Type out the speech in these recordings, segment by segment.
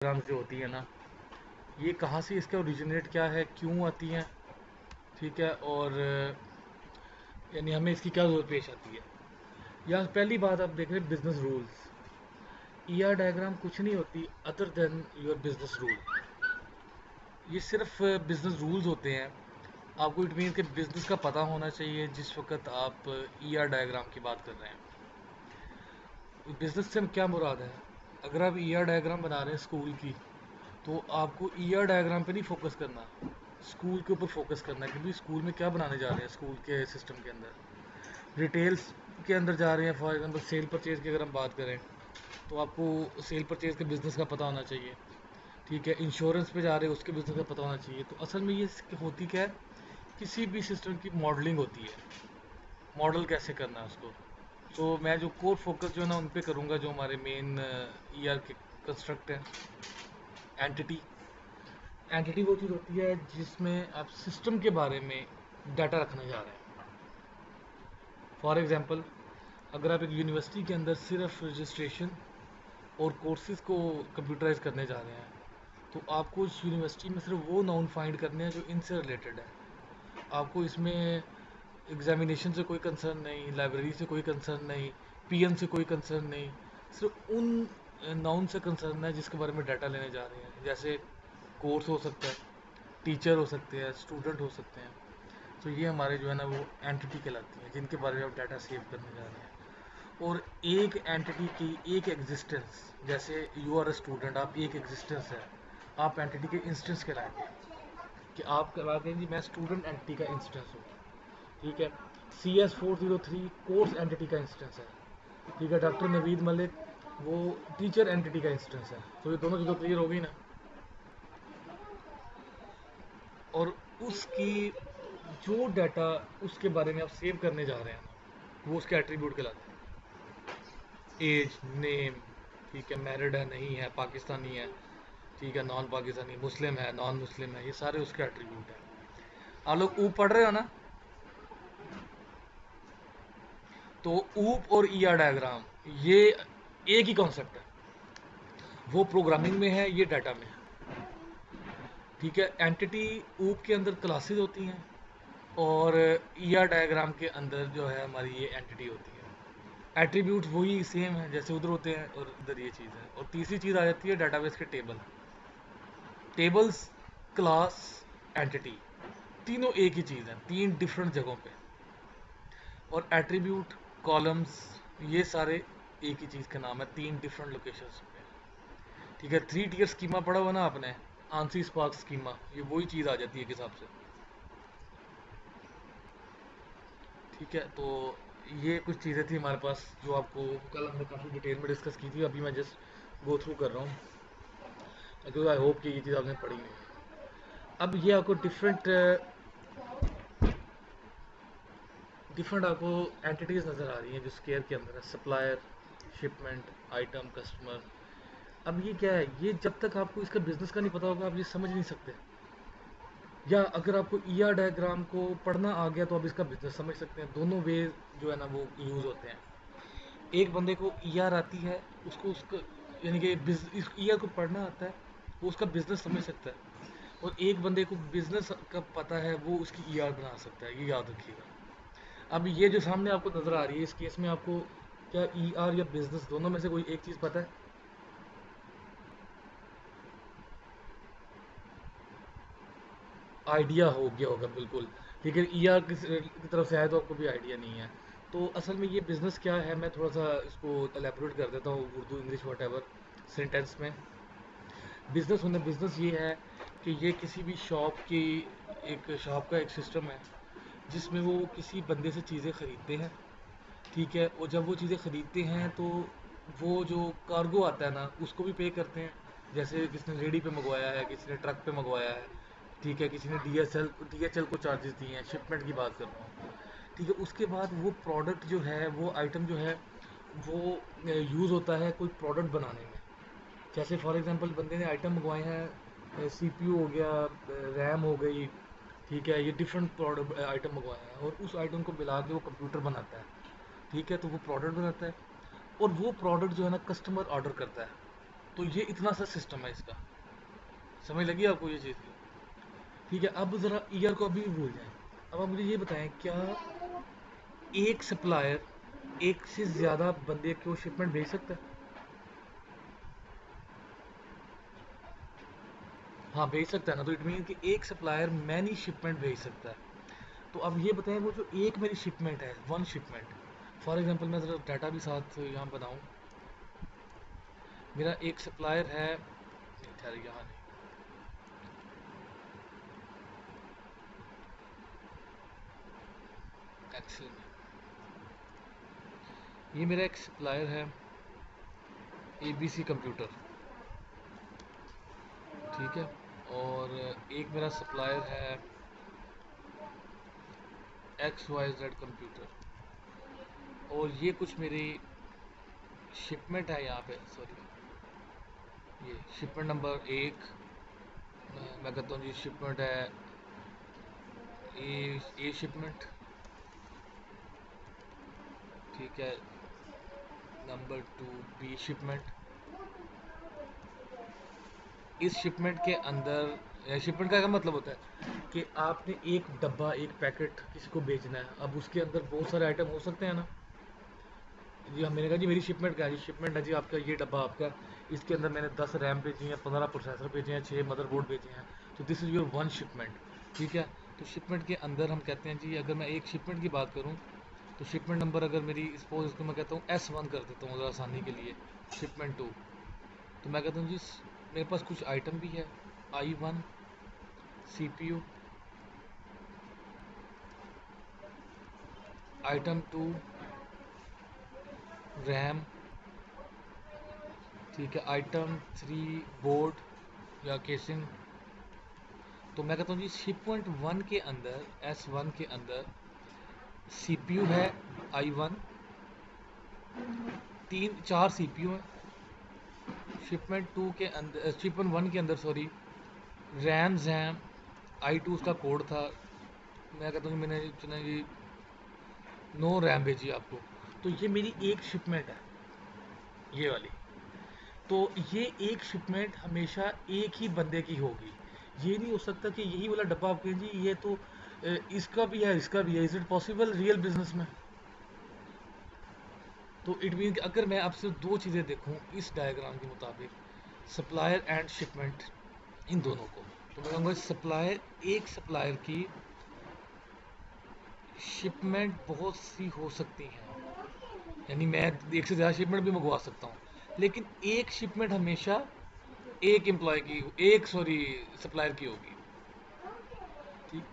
Diagrams जो होती है ना, ये कहाँ से इसका ओरिजिनेट क्या है, क्यों आती हैं, ठीक है, और यानी हमें इसकी क्या ज़रूरत पेश आती है। या पहली बात आप देख रहे हैं बिजनेस रूल्स। ईआर डायग्राम कुछ नहीं होती other than your business rule. ये सिर्फ बिजनेस रूल्स होते हैं। आपको इट मीन के बिजनेस का पता होना चाहिए जिस वक्त आप ईआर डायग्राम की बात कर रहे हैं। बिजनेस से क्या मुराद है? अगर आप ईआर डायग्राम बना रहे हैं स्कूल की, तो आपको ईआर डायग्राम पे नहीं फोकस करना, स्कूल के ऊपर फोकस करना है कि भाई स्कूल में क्या बनाने जा रहे हैं। स्कूल के सिस्टम के अंदर डिटेल्स के अंदर जा रहे हैं। फॉर एग्जांपल सेल परचेज की अगर हम बात करें, तो आपको सेल परचेज के बिज़नेस का पता होना चाहिए, ठीक है। इंश्योरेंस पे जा रहे हैं, उसके बिज़नेस का पता होना चाहिए। तो असल में ये होती क्या है, किसी भी सिस्टम की मॉडलिंग होती है, मॉडल कैसे करना है उसको। तो मैं जो कोर फोकस जो है ना उन पे करूँगा, जो हमारे मेन ईआर के कंस्ट्रक्ट हैं। एंटिटी, एंटिटी वो चीज़ होती है जिसमें आप सिस्टम के बारे में डाटा रखने जा रहे हैं। फॉर एग्जांपल, अगर आप एक यूनिवर्सिटी के अंदर सिर्फ रजिस्ट्रेशन और कोर्सेज को कंप्यूटराइज करने जा रहे हैं, तो आपको इस यूनिवर्सिटी में सिर्फ वो नाउन फाइंड करने हैं जो इनसे रिलेटेड है। आपको इसमें एग्जामिनेशन से कोई कंसर्न नहीं, लाइब्रेरी से कोई कंसर्न नहीं, पीएम से कोई कंसर्न नहीं। सिर्फ उन नाउन से कंसर्न है जिसके बारे में डाटा लेने जा रहे हैं। जैसे कोर्स हो सकता है, टीचर हो सकते हैं, स्टूडेंट हो सकते हैं। तो ये हमारे जो है ना वो एंटिटी कहलाती हैं, जिनके बारे में आप डाटा सेव करने जा रहे हैं। और एक एंटिटी की एक एग्जिस्टेंस, जैसे यू आर अ स्टूडेंट, आप एक एग्जिस्टेंस है, आप एंटिटी के इंस्टेंस कहलाएंगे। कि आप कहलाते हैं जी मैं स्टूडेंट एंटिटी का इंस्टेंस हूँ, ठीक है। CS403 कोर्स एंटिटी का इंस्टेंस है, ठीक है। डॉक्टर नवीद मलिक वो टीचर एंटिटी का इंस्टेंस है। तो ये दोनों चीज़ों क्लियर हो गई ना। और उसकी जो डाटा उसके बारे में आप सेव करने जा रहे हैं ना, वो उसके एट्रीब्यूट कहलाते हैं। एज, नेम, ठीक है, मैरिड है नहीं है, पाकिस्तानी है, ठीक है, नॉन पाकिस्तानी, मुस्लिम है, नॉन मुस्लिम है, ये सारे उसके एट्रीब्यूट हैं। आप लोग ऊप पढ़ रहे हो ना, तो ऊप और ईआर डायग्राम ये एक ही कॉन्सेप्ट है। वो प्रोग्रामिंग में है, ये डाटा में है, ठीक है। एंटिटी ऊप के अंदर क्लासेस होती हैं, और ईआर डायग्राम के अंदर जो है हमारी ये एंटिटी होती है। एट्रीब्यूट वही सेम है जैसे उधर होते हैं और इधर ये चीज़ है। और तीसरी चीज़ आ जाती है डाटाबेस के टेबल। टेबल्स, क्लास, एंटिटी, तीनों एक ही चीज़ है, तीन डिफरेंट जगहों पे। और एट्रीब्यूट, कॉलम्स, ये सारे एक ही चीज़ का नाम है, तीन डिफरेंट लोकेशंस पे, ठीक है। 3 टियर स्कीमा पढ़ा हुआ ना आपने, आंसी स्पार्क स्कीमा, ये वही चीज़ आ जाती है एक हिसाब से, ठीक है। तो ये कुछ चीज़ें थी हमारे पास जो आपको कल हमने काफ़ी डिटेल में डिस्कस की थी। अभी मैं जस्ट गो थ्रू कर रहा हूँ, क्योंकि आई होप कि ये चीज़ आपने पढ़ी नहीं। अब ये आपको डिफरेंट डिफरेंट आपको एंटिटीज़ नज़र आ रही हैं जो स्केयर के अंदर है। Supplier, shipment, item, customer. अब ये क्या है, ये जब तक आपको इसका बिजनेस का नहीं पता होगा आप ये समझ नहीं सकते। या अगर आपको ईआर डायग्राम को पढ़ना आ गया तो आप इसका बिजनेस समझ सकते हैं। दोनों वे जो है ना वो यूज़ होते हैं। एक बंदे को ईआर आती है, उसको उसका यानी कि ईआर को पढ़ना आता है, वो उसका बिजनेस समझ सकता है। और एक बंदे को बिजनेस का पता है, वो उसकी ईआर बना सकता है, ये याद रखिएगा। अब ये जो सामने आपको नज़र आ रही है, इस केस में आपको क्या ईआर या बिजनेस दोनों में से कोई एक चीज़ पता है? आइडिया हो गया होगा बिल्कुल, लेकिन ईआर की तरफ से आया तो आपको भी आइडिया नहीं है। तो असल में ये बिज़नेस क्या है, मैं थोड़ा सा इसको एलेबोरेट कर देता हूँ Urdu, English, what ever sentence में। बिज़नेस ये है कि ये किसी भी शॉप की, एक शॉप का एक सिस्टम है जिसमें वो किसी बंदे से चीज़ें ख़रीदते हैं, ठीक है। और जब वो चीज़ें ख़रीदते हैं तो वो जो कार्गो आता है ना उसको भी पे करते हैं। जैसे किसी ने रेडी पे मंगवाया है, किसी ने ट्रक पे मंगवाया है, ठीक है, किसी ने डीएचएल को चार्जेस दिए हैं, शिपमेंट की बात कर रहा हूँ, ठीक है। उसके बाद वो प्रोडक्ट जो है, वो आइटम जो है, वो यूज़ होता है कोई प्रोडक्ट बनाने में। जैसे फॉर एग्जांपल बंदे ने आइटम मंगवाए हैं, सीपीयू हो गया, रैम हो गई, ठीक है, ये डिफरेंट प्रोडक्ट आइटम मंगवाए हैं, और उस आइटम को मिला के वो कंप्यूटर बनाता है, ठीक है। तो वो प्रोडक्ट बनाता है, और वो प्रोडक्ट जो है ना कस्टमर ऑर्डर करता है। तो ये इतना सा सिस्टम है इसका, समझ लगी आपको ये चीज़ की? ठीक है, अब ज़रा ईयर को अभी भी भूल जाएं। अब आप मुझे ये बताएं, क्या एक सप्लायर एक से ज़्यादा बंदे को शिपमेंट भेज सकता है? हाँ भेज सकता है ना, तो इट मीन कि एक सप्लायर मैनी शिपमेंट भेज सकता है। तो अब ये बताएं, वो जो एक मेरी शिपमेंट है, वन शिपमेंट, फॉर एग्जांपल मैं ज़रा डाटा भी साथ यहाँ बताऊँ। मेरा एक सप्लायर है, नहीं ठहर, यहाँ नहीं, एक्सेल में, ये मेरा एक सप्लायर है ABC कंप्यूटर, ठीक है, और एक मेरा सप्लायर है XYZ कंप्यूटर, और ये कुछ मेरी शिपमेंट है यहाँ पे, सॉरी, ये शिपमेंट नंबर 1, मैं कहता हूँ जी शिपमेंट है ए शिपमेंट, ठीक है, नंबर 2 B शिपमेंट। इस शिपमेंट के अंदर, शिपमेंट का क्या मतलब होता है कि आपने एक डब्बा, एक पैकेट किसी को बेचना है, अब उसके अंदर बहुत सारे आइटम हो सकते हैं ना जी। हम, मैंने कहा जी मेरी शिपमेंट क्या है जी, शिपमेंट है जी आपका ये डब्बा आपका, इसके अंदर मैंने 10 रैम भेजी हैं, 15 प्रोसेसर भेजे हैं, 6 मदरबोर्ड भेजे हैं, तो this is your one shipment, ठीक है। तो शिपमेंट के अंदर हम कहते हैं जी, अगर मैं एक शिपमेंट की बात करूँ, तो शिपमेंट नंबर अगर मेरी सपोज इसको मैं कहता हूँ S1 कर देता हूँ ज़रा आसानी के लिए, शिपमेंट 2, तो मैं कहता हूँ जी मेरे पास कुछ आइटम भी है, I1 CPU, आइटम 2 रैम, ठीक है, आइटम 3 बोर्ड या केसिंग। तो मैं कहता हूँ जी शिपमेंट 1 के अंदर, S1 के अंदर CPU है I1, 4 CPU है। शिपमेंट 2 के अंदर, शिपमेंट 1 के अंदर सॉरी, रैम्स हैं, I2 उसका कोड था, मैं कहता हूँ मैंने चुना जी 9 रैम भेजी आपको, तो ये मेरी एक शिपमेंट है, ये वाली। तो ये एक शिपमेंट हमेशा एक ही बंदे की होगी, ये नहीं हो सकता कि यही वाला डब्बा आप कहें जी ये तो इसका भी है, इसका भी है। Is it possible real business में? तो इट मीन कि अगर मैं आपसे दो चीज़ें देखूं इस डायग्राम के मुताबिक, सप्लायर एंड शिपमेंट, इन दोनों को, तो मैं कहूँगा सप्लायर, एक सप्लायर की शिपमेंट बहुत सी हो सकती हैं, यानी मैं एक से ज़्यादा शिपमेंट भी मंगवा सकता हूँ, लेकिन एक शिपमेंट हमेशा एक एम्प्लॉय की, एक सॉरी सप्लायर की होगी, ठीक,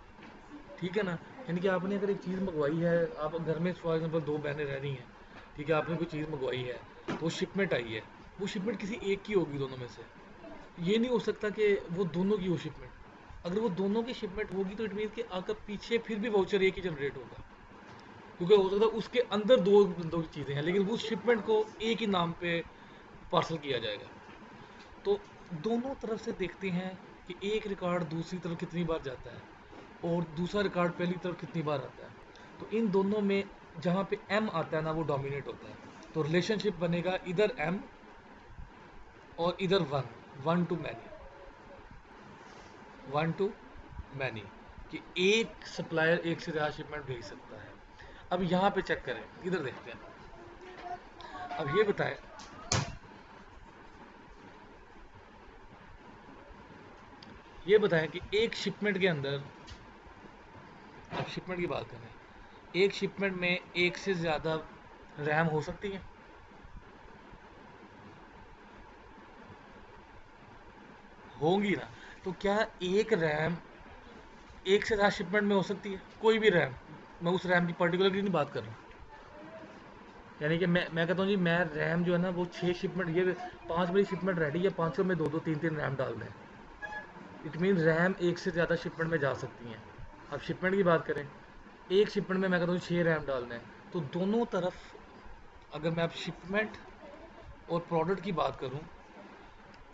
ठीक है ना। यानी कि आपने अगर एक चीज़ मंगवाई है, आप घर में फॉर एग्जाम्पल दो बहनें रह रही हैं, ठीक है, आपने कोई चीज़ मंगवाई है, तो वो शिपमेंट आई है, वो शिपमेंट किसी एक की होगी दोनों में से, ये नहीं हो सकता कि वो दोनों की हो शिपमेंट। अगर वो दोनों की शिपमेंट होगी तो इट मीन कि आकर पीछे फिर भी वाउचर एक ही जनरेट होगा, क्योंकि हो सकता है उसके अंदर दो दो चीज़ें हैं, लेकिन उस शिपमेंट को एक ही नाम पे पार्सल किया जाएगा। तो दोनों तरफ से देखते हैं कि एक रिकॉर्ड दूसरी तरफ कितनी बार जाता है और दूसरा रिकॉर्ड पहली तरफ कितनी बार आता है। तो इन दोनों में जहाँ पे M आता है ना, वो डोमिनेट होता है, तो रिलेशनशिप बनेगा इधर M और इधर one to many, one to many, कि एक सप्लायर एक से ज़्यादा शिपमेंट भेज सकता है। अब यहाँ पे चेक करें, इधर देखते हैं। अब ये बताएं कि एक शिपमेंट के अंदर, अब शिपमेंट की बात करें, एक शिपमेंट में एक से ज़्यादा रैम हो सकती है? होंगी ना। तो क्या एक रैम एक से ज़्यादा शिपमेंट में हो सकती है? कोई भी रैम, मैं उस रैम की पर्टिकुलरली नहीं बात कर रहा हूँ। यानी कि मैं कहता हूँ जी, मैं रैम जो है ना वो 6 शिपमेंट, ये 5 मेरी शिपमेंट रेडी है, पाँचों में दो दो तीन तीन रैम डाल दें, इट मीन रैम एक से ज़्यादा शिपमेंट में जा सकती हैं। अब शिपमेंट की बात करें, एक शिपमेंट में मैं कहता हूँ 6 रैम डाल दें, तो दोनों तरफ अगर मैं अब शिपमेंट और प्रोडक्ट की बात करूं,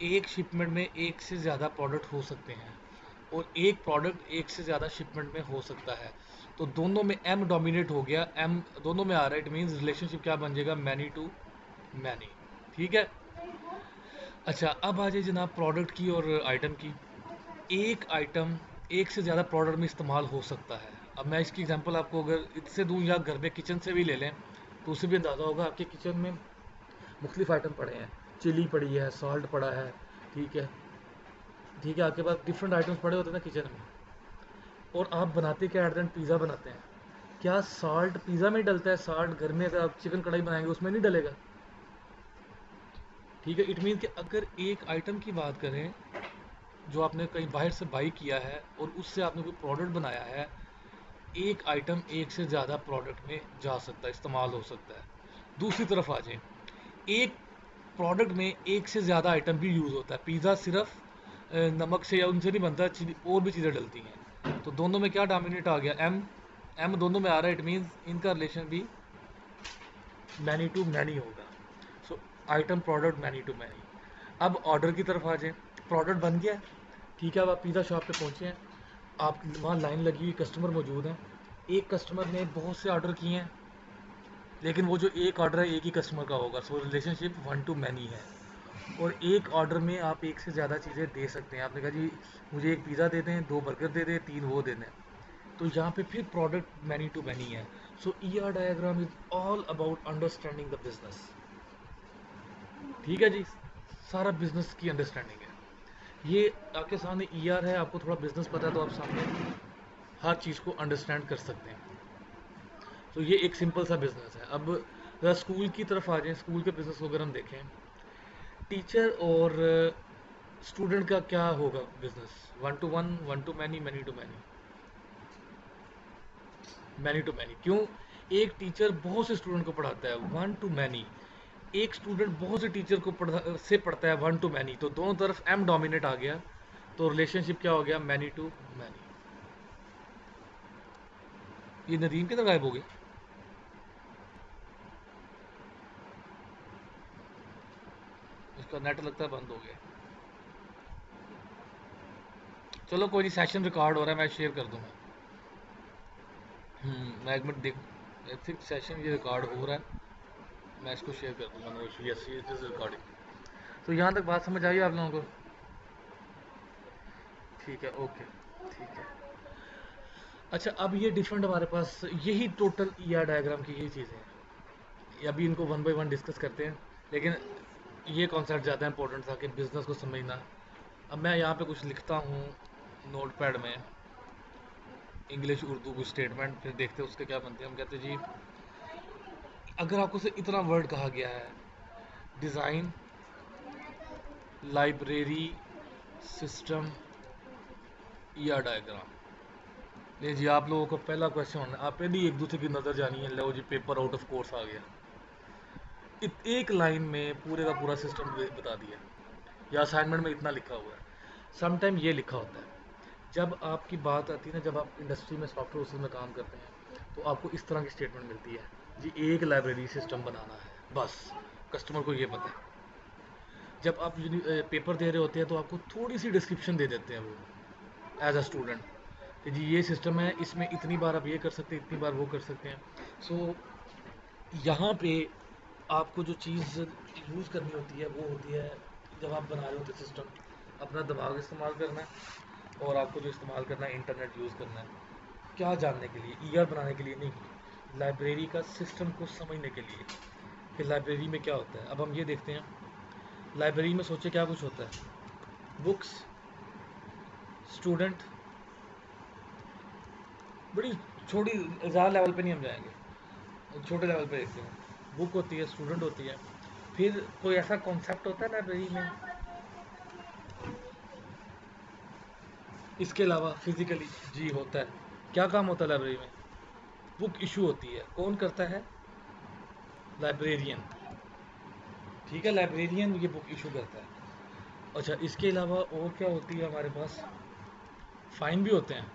एक शिपमेंट में एक से ज़्यादा प्रोडक्ट हो सकते हैं और एक प्रोडक्ट एक से ज़्यादा शिपमेंट में हो सकता है, तो दोनों में M डोमिनेट हो गया, M दोनों में आ रहा है, इट मीन्स रिलेशनशिप क्या बन जाएगा, मैनी टू मैनी, ठीक है। अच्छा, अब आ जाए जनाब प्रोडक्ट की और आइटम की। एक आइटम एक से ज़्यादा प्रोडक्ट में इस्तेमाल हो सकता है। अब मैं इसकी एग्जांपल आपको अगर इससे दूं या घर में किचन से भी ले लें, तो उससे भी अंदाज़ा होगा। आपके किचन में मुख्तलिफ आइटम पड़े हैं, चिली पड़ी है, सॉल्ट पड़ा है, ठीक है, ठीक है, आपके पास डिफरेंट आइटम्स पड़े होते हैं ना किचन में। और आप बनाते क्या, एट द एंड पिज़्ज़ा बनाते हैं, क्या सॉल्ट पिज़्ज़ा में डलता है? सॉल्ट घर में अगर आप चिकन कढ़ाई बनाएंगे उसमें नहीं डलेगा, ठीक है। इट मीन कि अगर एक आइटम की बात करें जो आपने कहीं बाहर से बाई किया है और उससे आपने कोई प्रोडक्ट बनाया है, एक आइटम एक से ज़्यादा प्रोडक्ट में जा सकता है, इस्तेमाल हो सकता है। दूसरी तरफ आ जाए, एक प्रोडक्ट में एक से ज़्यादा आइटम भी यूज़ होता है। पिज़्ज़ा सिर्फ नमक से या उनसे नहीं बनता, और भी चीज़ें डलती हैं। तो दोनों में क्या डोमिनेट आ गया, एम। एम दोनों में आ रहा है, इट मीन्स इनका रिलेशन भी मैनी टू मैनी होगा। So item product many to many. अब ऑर्डर की तरफ आ जाए, प्रोडक्ट बन गया है, ठीक है। अब आप पिज़्ज़ा शॉप पे पहुँचे हैं, आप वहाँ लाइन लगी हुई, कस्टमर मौजूद हैं। एक कस्टमर ने बहुत से ऑर्डर किए हैं, लेकिन वो जो एक ऑर्डर है एक ही कस्टमर का होगा, सो रिलेशनशिप वन टू मैनी है। और एक ऑर्डर में आप एक से ज़्यादा चीज़ें दे सकते हैं। आपने कहा जी मुझे एक पिज़्ज़ा दे दें, 2 बर्गर दे दें, 3 वो दे दें, तो यहाँ पे फिर प्रोडक्ट मैनी टू मैनी है। So E R diagram is all about understanding the business, ठीक है जी। सारा बिजनेस की अंडरस्टैंडिंग है ये। आपके सामने ई आर है, आपको थोड़ा बिजनेस पता है तो आप सामने हर चीज़ को अंडरस्टैंड कर सकते हैं। तो ये एक सिंपल सा बिजनेस है। अब ज़रा स्कूल की तरफ आ जाएं, स्कूल के बिजनेस को अगर हम देखें, टीचर और स्टूडेंट का क्या होगा business? One to one, one to many, many to many. Many to many क्यों? एक टीचर बहुत से स्टूडेंट को पढ़ाता है, वन टू मैनी। एक स्टूडेंट बहुत से टीचर को पढ़ता है, वन टू मैनी। तो दोनों तरफ एम डोमिनेट आ गया, तो रिलेशनशिप क्या हो गया, मैनी टू मैनी। ये नदीम किधर गायब हो गया? उसका नेट लगता है बंद हो गया। चलो कोई नहीं, सेशन रिकॉर्ड हो रहा है, मैं शेयर कर दूंगा। मैं एक मिनट देख, आई थिंक सेशन ये रिकॉर्ड हो रहा है, मैं इसको शेयर कर दूंगा। No issue, yes it is recording. तो यहाँ तक बात समझ आई आप लोगों को? ठीक है, ओके, ठीक है। अच्छा, अब ये डिफरेंट हमारे पास यही टोटल ई आर डायग्राम की यही चीज़ें हैं। अभी इनको वन बाय वन डिस्कस करते हैं, लेकिन ये कॉन्सेप्ट ज़्यादा इंपॉर्टेंट था कि बिज़नेस को समझना। अब मैं यहाँ पे कुछ लिखता हूँ नोट पैड में, इंग्लिश उर्दू कुछ स्टेटमेंट, फिर देखते हैं उसके क्या बनते हैं। हम कहते हैं जी, अगर आपको से इतना वर्ड कहा गया है, डिज़ाइन, लाइब्रेरी, सिस्टम, ई आर डायग्राम। नहीं जी, आप लोगों को पहला क्वेश्चन, आप पहले एक दूसरे की नज़र जानी है, लो जी पेपर आउट ऑफ कोर्स आ गया। एक लाइन में पूरे का पूरा सिस्टम बता दिया, या असाइनमेंट में इतना लिखा हुआ है। समटाइम ये लिखा होता है, जब आपकी बात आती है ना, जब आप इंडस्ट्री में सॉफ्टवेयर हाउसेस में काम करते हैं, तो आपको इस तरह की स्टेटमेंट मिलती है जी, एक लाइब्रेरी सिस्टम बनाना है, बस कस्टमर को ये पता है। जब आप पेपर दे रहे होते हैं तो आपको थोड़ी सी डिस्क्रिप्शन दे देते हैं वो, एज अ स्टूडेंट, कि जी ये सिस्टम है, इसमें इतनी बार आप ये कर सकते हैं, इतनी बार वो कर सकते हैं। सो यहाँ पे आपको जो चीज़ यूज़ करनी होती है वो होती है, जब आप बना रहे होते सिस्टम, अपना दिमाग इस्तेमाल करना है, और आपको जो इस्तेमाल करना है इंटरनेट यूज़ करना है। क्या जानने के लिए? ईआर बनाने के लिए नहीं, लाइब्रेरी का सिस्टम को समझने के लिए कि लाइब्रेरी में क्या होता है। अब हम ये देखते हैं, लाइब्रेरी में सोचे क्या कुछ होता है, बुक्स, स्टूडेंट, बड़ी छोटी, ज़्यादा लेवल पे नहीं हम जाएंगे, छोटे लेवल पे देखते हैं। बुक होती है, स्टूडेंट होती है, फिर कोई ऐसा कॉन्सेप्ट होता है लाइब्रेरी में, इसके अलावा फिजिकली जी होता है। क्या काम होता है लाइब्रेरी में? बुक इशू होती है, कौन करता है? लाइब्रेरियन, ठीक है, लाइब्रेरियन ये बुक इशू करता है। अच्छा, इसके अलावा और क्या होती है हमारे पास? फाइन भी होते हैं,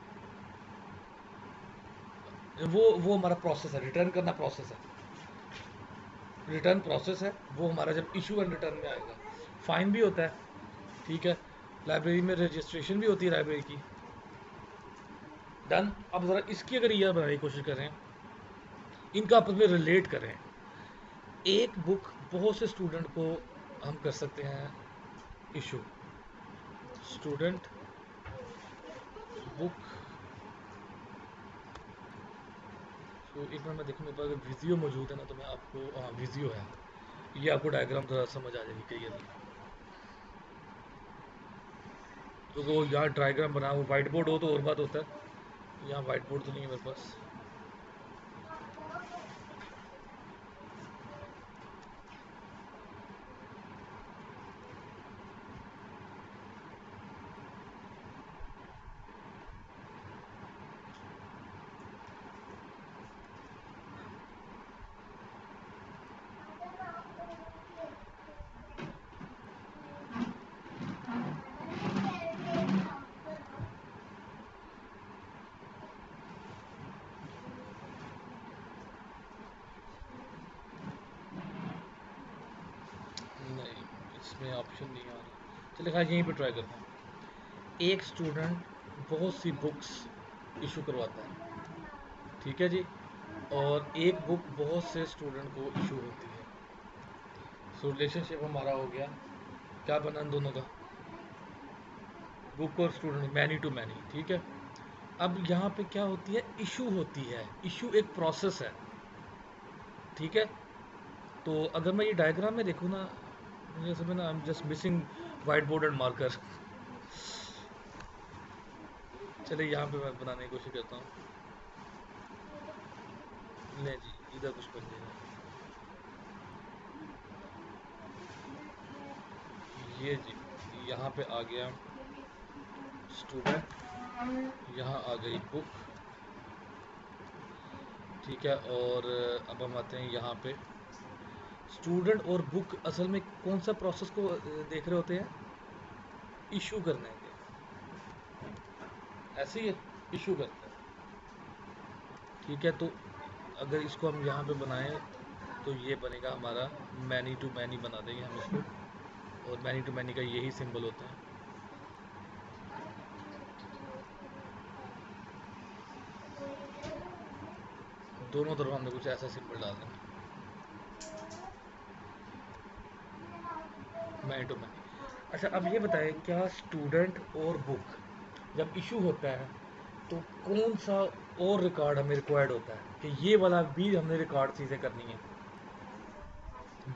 वो हमारा प्रोसेस है, रिटर्न करना प्रोसेस है, रिटर्न प्रोसेस है वो हमारा, जब इशू एंड रिटर्न में आएगा। फाइन भी होता है, ठीक है। लाइब्रेरी में रजिस्ट्रेशन भी होती है लाइब्रेरी की। डन। अब ज़रा इसकी अगर ईयर बनाने की कोशिश करें, इनका आपस में रिलेट करें, एक बुक बहुत से स्टूडेंट को हम कर सकते हैं इशू, स्टूडेंट बुक। तो एक मिनट में देखूँ मेरे पास अगर विजियो मौजूद है ना तो मैं आपको, हाँ विजियो है, ये आपको डायग्राम थोड़ा समझ आ जाएगी क्लियर। तो वो यहाँ डायग्राम बना, वो वाइट बोर्ड हो तो और बात होता है, यहाँ वाइट बोर्ड तो नहीं है मेरे पास। नहीं, इसमें ऑप्शन नहीं आ रहा। चलिए हाँ यहीं पे ट्राई करता हूँ। एक स्टूडेंट बहुत सी बुक्स इशू करवाता है, ठीक है जी, और एक बुक बहुत से स्टूडेंट को इशू होती है। सो रिलेशनशिप हमारा हो गया, क्या बना इन दोनों का, बुक और स्टूडेंट, मैनी टू मैनी, ठीक है। अब यहाँ पे क्या होती है, इशू होती है। इशू एक प्रोसेस है, ठीक है। तो अगर मैं ये डायग्राम में देखूँ ना, मुझे समझ ना, I am just missing white board and marker. चलिए यहाँ पे मैं बनाने की कोशिश करता हूँ। ले जी, इधर कुछ बन जाएगा। ये जी, यहाँ पे आ गया स्टूडेंट, यहाँ आ गई बुक, ठीक है। और अब हम आते हैं यहाँ पे, स्टूडेंट और बुक असल में कौन सा प्रोसेस को देख रहे होते हैं, इशू करने के, ऐसे ही इशू करते हैं, ठीक है। तो अगर इसको हम यहाँ पे बनाएं तो ये बनेगा हमारा मैनी टू मैनी, बना देंगे हम इसको, और मैनी टू मैनी का यही सिंबल होता है। दोनों तरफ हमने कुछ ऐसा सिंबल डाल देना, मैनी टू मैनी। अच्छा अब ये बताएं, क्या स्टूडेंट और बुक जब इशू होता है तो कौन सा और रिकॉर्ड हमें रिक्वायर्ड होता है कि ये वाला भी हमने रिकॉर्ड चीज़ें करनी है,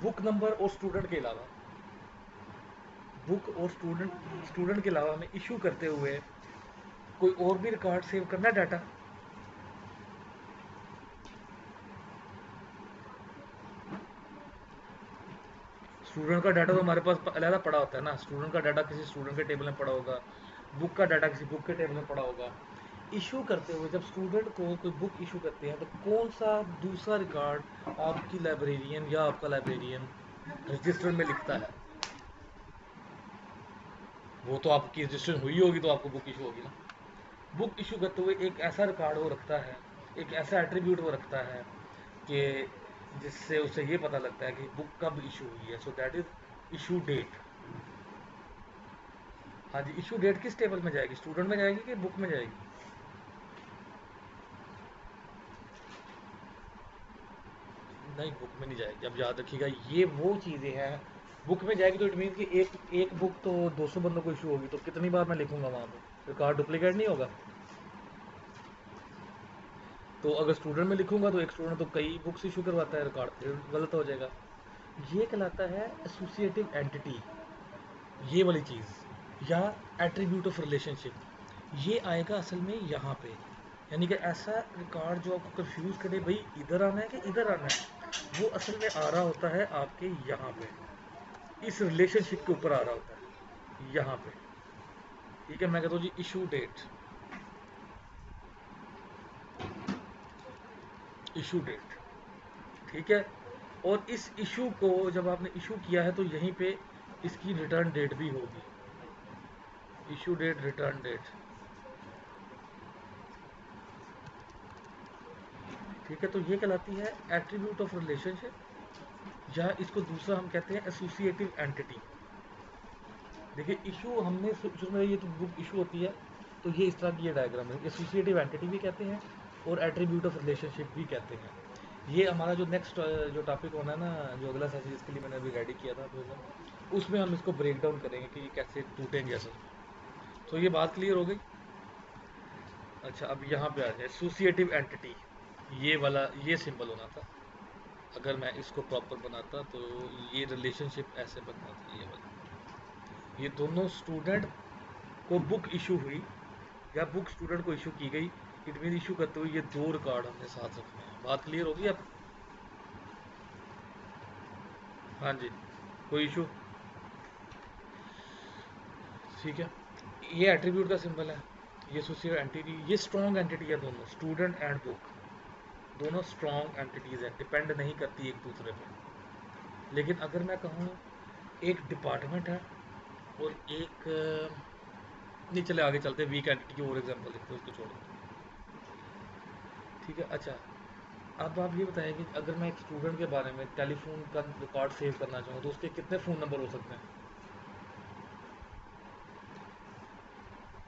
बुक नंबर और स्टूडेंट के अलावा, बुक और स्टूडेंट के अलावा हमें इशू करते हुए कोई और भी रिकॉर्ड सेव करना है, डाटा। स्टूडेंट का डाटा तो हमारे पास अलग पड़ा होता है ना, स्टूडेंट का डाटा किसी स्टूडेंट के टेबल में पड़ा होगा, बुक का डाटा किसी बुक के टेबल में पड़ा होगा। इशू करते हुए जब स्टूडेंट को कोई बुक इशू करते हैं तो कौन सा दूसरा रिकॉर्ड आपकी लाइब्रेरियन या आपका लाइब्रेरियन रजिस्टर में लिखता है, वो तो आपकी रजिस्ट्रेशन हुई होगी तो आपको बुक इशू होगी ना। बुक इशू करते हुए एक ऐसा रिकॉर्ड वो रखता है, एक ऐसा एट्रीब्यूट वो रखता है कि जिससे उसे ये पता लगता है कि बुक कब इशू हुई है, so that is issue date. हाँ जी, इशू डेट किस टेबल में जाएगी, स्टूडेंट में जाएगी कि बुक में जाएगी। नहीं, बुक में नहीं जाएगी। अब याद रखिएगा ये वो चीज़ें हैं, बुक में जाएगी तो इट मीन कि एक एक बुक तो 200 बंदों को इशू होगी, तो कितनी बार मैं लिखूंगा वहाँ पे, रिकॉर्ड डुप्लीकेट नहीं होगा। तो अगर स्टूडेंट में लिखूंगा तो एक स्टूडेंट तो कई बुक्स इशू करवाता है, रिकॉर्ड फिर गलत हो जाएगा। ये कहलाता है एसोसिएटिव एंटिटी, ये वाली चीज़, या एट्रीब्यूट ऑफ रिलेशनशिप। ये आएगा असल में यहाँ पे, यानी कि ऐसा रिकॉर्ड जो आपको कंफ्यूज करे भाई इधर आना है कि इधर आना है, वो असल में आ रहा होता है आपके यहाँ पे, इस रिलेशनशिप के ऊपर आ रहा होता है यहाँ पे, ठीक है। मैं कहता हूँ जी इशू डेट, इशू डेट, ठीक है। और इस इशू को जब आपने इशू किया है तो यहीं पे इसकी रिटर्न डेट भी होगी, इशू डेट, रिटर्न डेट, ठीक है। तो ये कहलाती है एट्रीब्यूट ऑफ रिलेशनशिप, या इसको दूसरा हम कहते हैं एसोसिएटिव एंटिटी। देखिए इशू हमने शुरू में, ये तो बुक इशू होती है तो ये इस तरह की ये डायग्राम है, एसोसिएटिव एंटिटी भी कहते हैं और एट्रीब्यूट ऑफ रिलेशनशिप भी कहते हैं। ये हमारा जो नेक्स्ट जो टॉपिक होना है ना, जो अगला सेशन जिसके लिए मैंने अभी रेडी किया था उसमें हम इसको ब्रेक डाउन करेंगे कि ये कैसे टूटेंगे असल में। तो ये बात क्लियर हो गई। अच्छा, अब यहाँ पे आ जाए एसोसिएटिव एंटिटी। ये वाला ये सिंबल होना था। अगर मैं इसको प्रॉपर बनाता तो ये रिलेशनशिप ऐसे बनना था, ये वाला। ये दोनों स्टूडेंट को बुक इशू हुई या बुक स्टूडेंट को इशू की गई, इट मीन इशू करते हुए ये दो रिकॉर्ड हमने साथ रखने हैं। बात क्लियर होगी अब? हाँ जी, कोई इशू? ठीक है। ये एट्रीब्यूट का सिंबल है, ये एसोसिएटिव एंटिटी, ये स्ट्रॉन्ग एंटिटी है। दोनों स्टूडेंट एंड बुक दोनों स्ट्रॉन्ग एंटिटीज हैं, डिपेंड नहीं करती एक दूसरे पे। लेकिन अगर मैं कहूँ एक डिपार्टमेंट है और एक नहीं, चले आगे चलते, वीक एंटिटी की और एग्जांपल देखते हैं, उसको छोड़ो। ठीक है। अच्छा, अब आप ये बताएं कि अगर मैं एक स्टूडेंट के बारे में टेलीफोन का रिकॉर्ड सेव करना चाहूँ तो उसके कितने फ़ोन नंबर हो सकते हैं?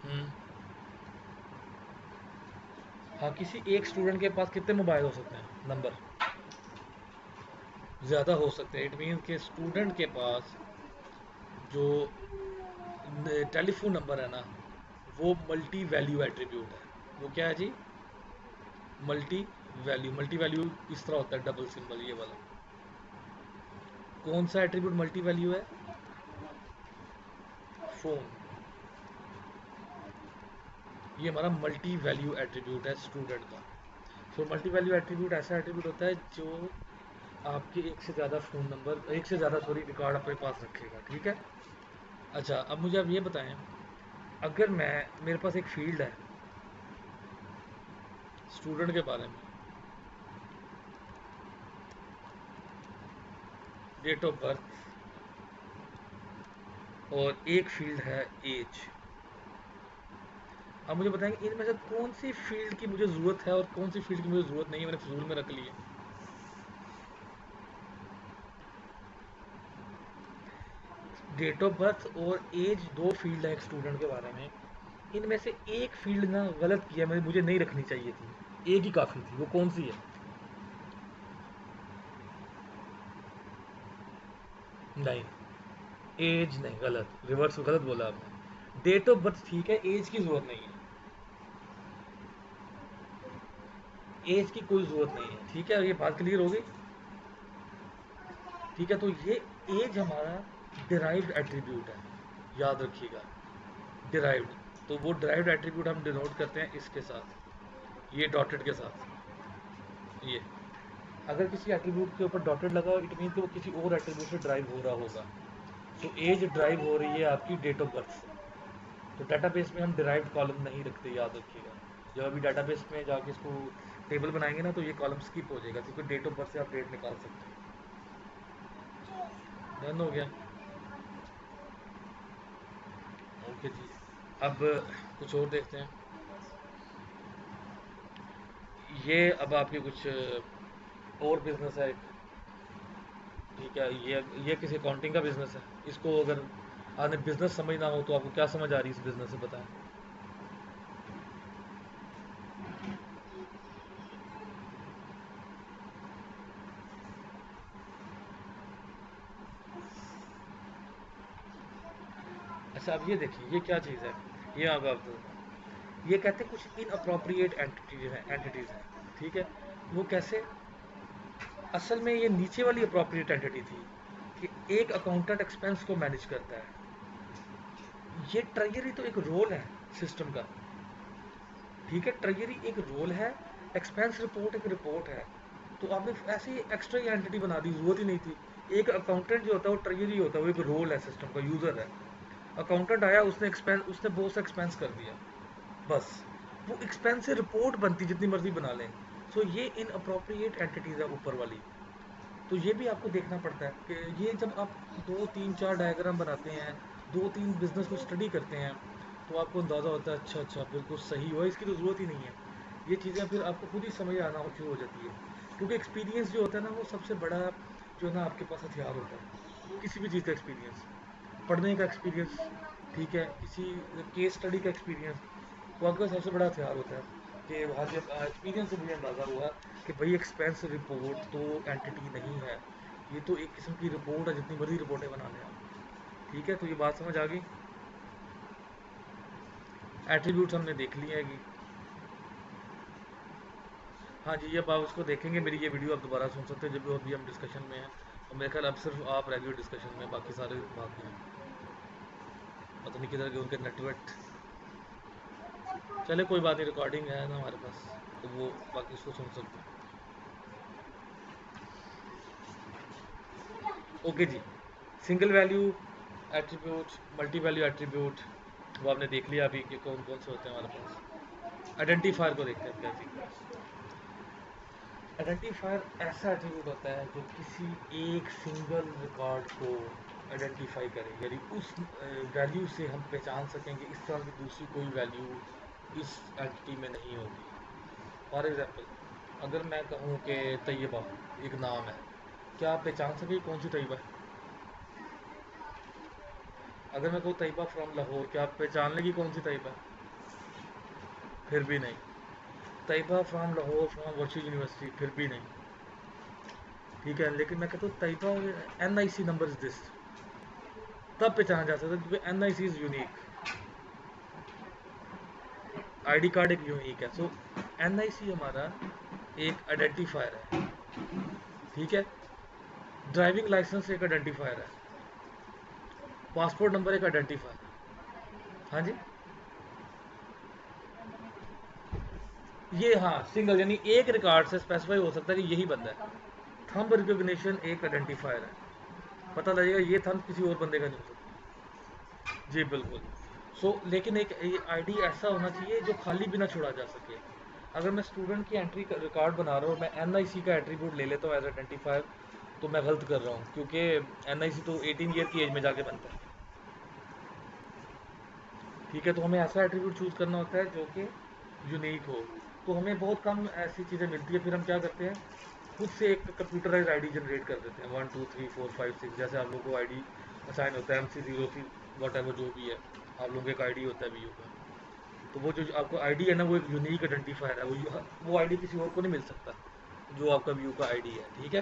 हम्म। हाँ, किसी एक स्टूडेंट के पास कितने मोबाइल हो सकते हैं नंबर? ज़्यादा हो सकते हैं। इट मीन के स्टूडेंट के पास जो टेलीफोन नंबर है ना, वो मल्टी वैल्यू एट्रीब्यूट है। वो क्या है जी? Multi value. मल्टी वैल्यू इस तरह होता है, डबल सिंबल ये वाला। कौन सा एट्रीब्यूट मल्टी वैल्यू है? फोन। ये हमारा मल्टी वैल्यू एट्रीब्यूट है स्टूडेंट का। सो मल्टी वैल्यू एट्रीब्यूट ऐसा एट्रीब्यूट होता है जो आपके एक से ज़्यादा फ़ोन नंबर, एक से ज़्यादा सॉरी रिकॉर्ड अपने पास रखेगा। ठीक है। अच्छा, अब मुझे आप ये बताएं, अगर मैं मेरे पास एक फील्ड है स्टूडेंट के बारे में, डेट ऑफ बर्थ, और एक फील्ड है एज। अब मुझे बताएंगे इनमें से कौन सी फील्ड की मुझे ज़रूरत है और कौन सी फील्ड की मुझे ज़रूरत नहीं है, मैंने फजूल में रख ली है। डेट ऑफ बर्थ और एज दो फील्ड है एक स्टूडेंट के बारे में। इनमें से एक फील्ड ना गलत किया, मुझे नहीं रखनी चाहिए थी, एक ही काफ़ी थी। वो कौन सी है? नहीं, एज नहीं, गलत, रिवर्स गलत बोला आपने। डेट ऑफ बर्थ ठीक है, एज की ज़रूरत नहीं है। एज की कोई ज़रूरत नहीं है। ठीक है, ये बात क्लियर हो गई। ठीक है, तो ये एज हमारा डिराइव्ड एट्रीब्यूट है, याद रखिएगा। डिराइव्ड, तो वो डिराइव्ड एट्रीब्यूट हम डिनोट करते हैं इसके साथ, ये डॉटेड के साथ। ये अगर किसी एट्रीब्यूट के ऊपर डॉटेड लगा इट मीन कि वो किसी और एट्रीब्यूट से ड्राइव हो रहा होगा। तो एज ड्राइव हो रही है आपकी डेट ऑफ बर्थ से। तो डाटाबेस में हम डिराइव्ड कॉलम नहीं रखते, याद रखिएगा। जब अभी डाटाबेस में जाके इसको टेबल बनाएंगे ना, तो ये कॉलम स्किप हो जाएगा, क्योंकि डेट ऑफ बर्थ से आप डेट निकाल सकते हैं। डन हो गया? ओके जी। अब कुछ और देखते हैं। ये अब आपके कुछ और बिजनेस है एक। ठीक है, ये किसी अकाउंटिंग का बिजनेस है। इसको अगर आपने बिजनेस समझना हो तो आपको क्या समझ आ रही है इस बिजनेस से, बताएं। अच्छा, अब ये देखिए ये क्या चीज़ है। ये आप ये कहते हैं कुछ इन अप्रोप्रिएट एंटिटीज हैं। ठीक है। वो कैसे? असल में ये नीचे वाली अप्रोप्रिएट एंटिटी थी कि एक अकाउंटेंट एक्सपेंस को मैनेज करता है। ये ट्रेजरी तो एक रोल है सिस्टम का। ठीक है, ट्रेजरी एक रोल है, एक्सपेंस रिपोर्ट एक रिपोर्ट है। तो आपने ऐसे ही एक्स्ट्रा एंटिटी बना दी, जरूरत ही नहीं थी। एक अकाउंटेंट जो होता है वो ट्रेजरी होता है, वो एक रोल है सिस्टम का, यूज़र है। अकाउंटेंट आया, उसने बहुत सा एक्सपेंस कर दिया, बस। वो एक्सपेंस से रिपोर्ट बनती जितनी मर्जी बना लें। सो ये इन अप्रोप्रिएट एंटिटीज है ऊपर वाली। तो ये भी आपको देखना पड़ता है कि ये जब आप दो तीन चार डायग्राम बनाते हैं, दो तीन बिजनेस को स्टडी करते हैं, तो आपको अंदाज़ा होता है अच्छा अच्छा बिल्कुल सही हुआ, इसकी तो ज़रूरत ही नहीं है। ये चीज़ें फिर आपको खुद ही समझ आना शुरू हो जाती है। क्योंकि एक्सपीरियंस जो होता है ना, वो सबसे बड़ा जो है ना आपके पास हथियार होता है। किसी भी चीज़ का एक्सपीरियंस, पढ़ने का एक्सपीरियंस, ठीक है, किसी केस स्टडी का एक्सपीरियंस, वो आपका सबसे बड़ा हथियार होता है। कि वहाँ से एक्सपीरियंस से मुझे अंदाज़ा हुआ कि भाई एक्सपेंस रिपोर्ट तो एंटिटी नहीं है, ये तो एक किस्म की रिपोर्ट है, जितनी बड़ी रिपोर्टें बना लें आप। ठीक है, तो ये बात समझ आ गई। एट्रीब्यूट्स हमने देख लिए हैं कि हाँ जी, अब आप उसको देखेंगे, मेरी ये वीडियो आप दोबारा सुन सकते हैं जब भी अभी हम डिस्कशन में हैं। और मेरे ख्याल अब सिर्फ आप रह गए डिस्कशन में, बाकी सारे भाग गए हैं। पता नहीं किधर गए उनके नेटवर्क। चले कोई बात नहीं, रिकॉर्डिंग है ना हमारे पास, तो वो बाकी उसको सुन सकते हैं। ओके जी, single value attribute, multi value attribute, वो आपने देख लिया अभी कि कौन कौन से होते हैं हमारे पास। आइडेंटिफायर को देखते हैं क्या चीज़। आइडेंटिफायर ऐसा एट्रीब्यूट होता है जो किसी एक सिंगल रिकॉर्ड को आइडेंटिफाई करे, यानी उस वैल्यू से हम पहचान सकें कि इस तरह की दूसरी कोई वैल्यू इस एंटिटी में नहीं होगी। फॉर एग्जांपल, अगर मैं कहूँ कि तैयबा एक नाम है, क्या आप पहचान सकें कौन सी तैयबा है? अगर मैं कहूँ तैयबा फ्रॉम लाहौर, क्या आप पहचान लेंगी कौन सी तैयबा है? फिर भी नहीं। तैयबा फ्रॉम लाहौर फ्रॉम वर्ची यूनिवर्सिटी, फिर भी नहीं। ठीक है, लेकिन मैं कहता हूँ Tayyaba NIC number is this, तब पहचाना जा सकता है क्योंकि NIC is unique, ID card एक यूनिक है। सो NIC हमारा एक आइडेंटिफायर है। ठीक है, ड्राइविंग लाइसेंस एक आइडेंटिफायर है, पासपोर्ट नंबर एक आइडेंटिफायर है। हाँ जी, ये हाँ सिंगल, यानी एक रिकॉर्ड से स्पेसिफाई हो सकता है कि यही बंदा है। थंब रिकॉग्निशन एक आइडेंटिफायर है, पता लगेगा ये थंब किसी और बंदे का नहीं हो सकता। जी बिल्कुल। लेकिन एक ये आईडी ऐसा होना चाहिए जो खाली भी ना छोड़ा जा सके। अगर मैं स्टूडेंट की एंट्री रिकॉर्ड बना रहा हूँ, मैं NIC का एट्रीब्यूट ले लेता हूँ एज आइडेंटिफायर, तो मैं गलत कर रहा हूँ, क्योंकि NIC तो 18 ईयर की एज में जाके बनता है। ठीक है, तो हमें ऐसा एट्रीब्यूट चूज़ करना होता है जो कि यूनिक हो। तो हमें बहुत कम ऐसी चीज़ें मिलती है, फिर हम क्या करते हैं, खुद से एक कंप्यूटराइज आईडी जनरेट कर देते हैं, 1 2 3 4 5 6, जैसे आप लोगों को आईडी असाइन होता है MC0 वट एवर जो भी है, आप लोगों का एक आईडी होता है VU का। तो वो जो आपको आईडी है ना, वो एक यूनिक आइडेंटिफायर है, वो आईडी किसी और को नहीं मिल सकता जो आपका VU का आईडी है। ठीक है,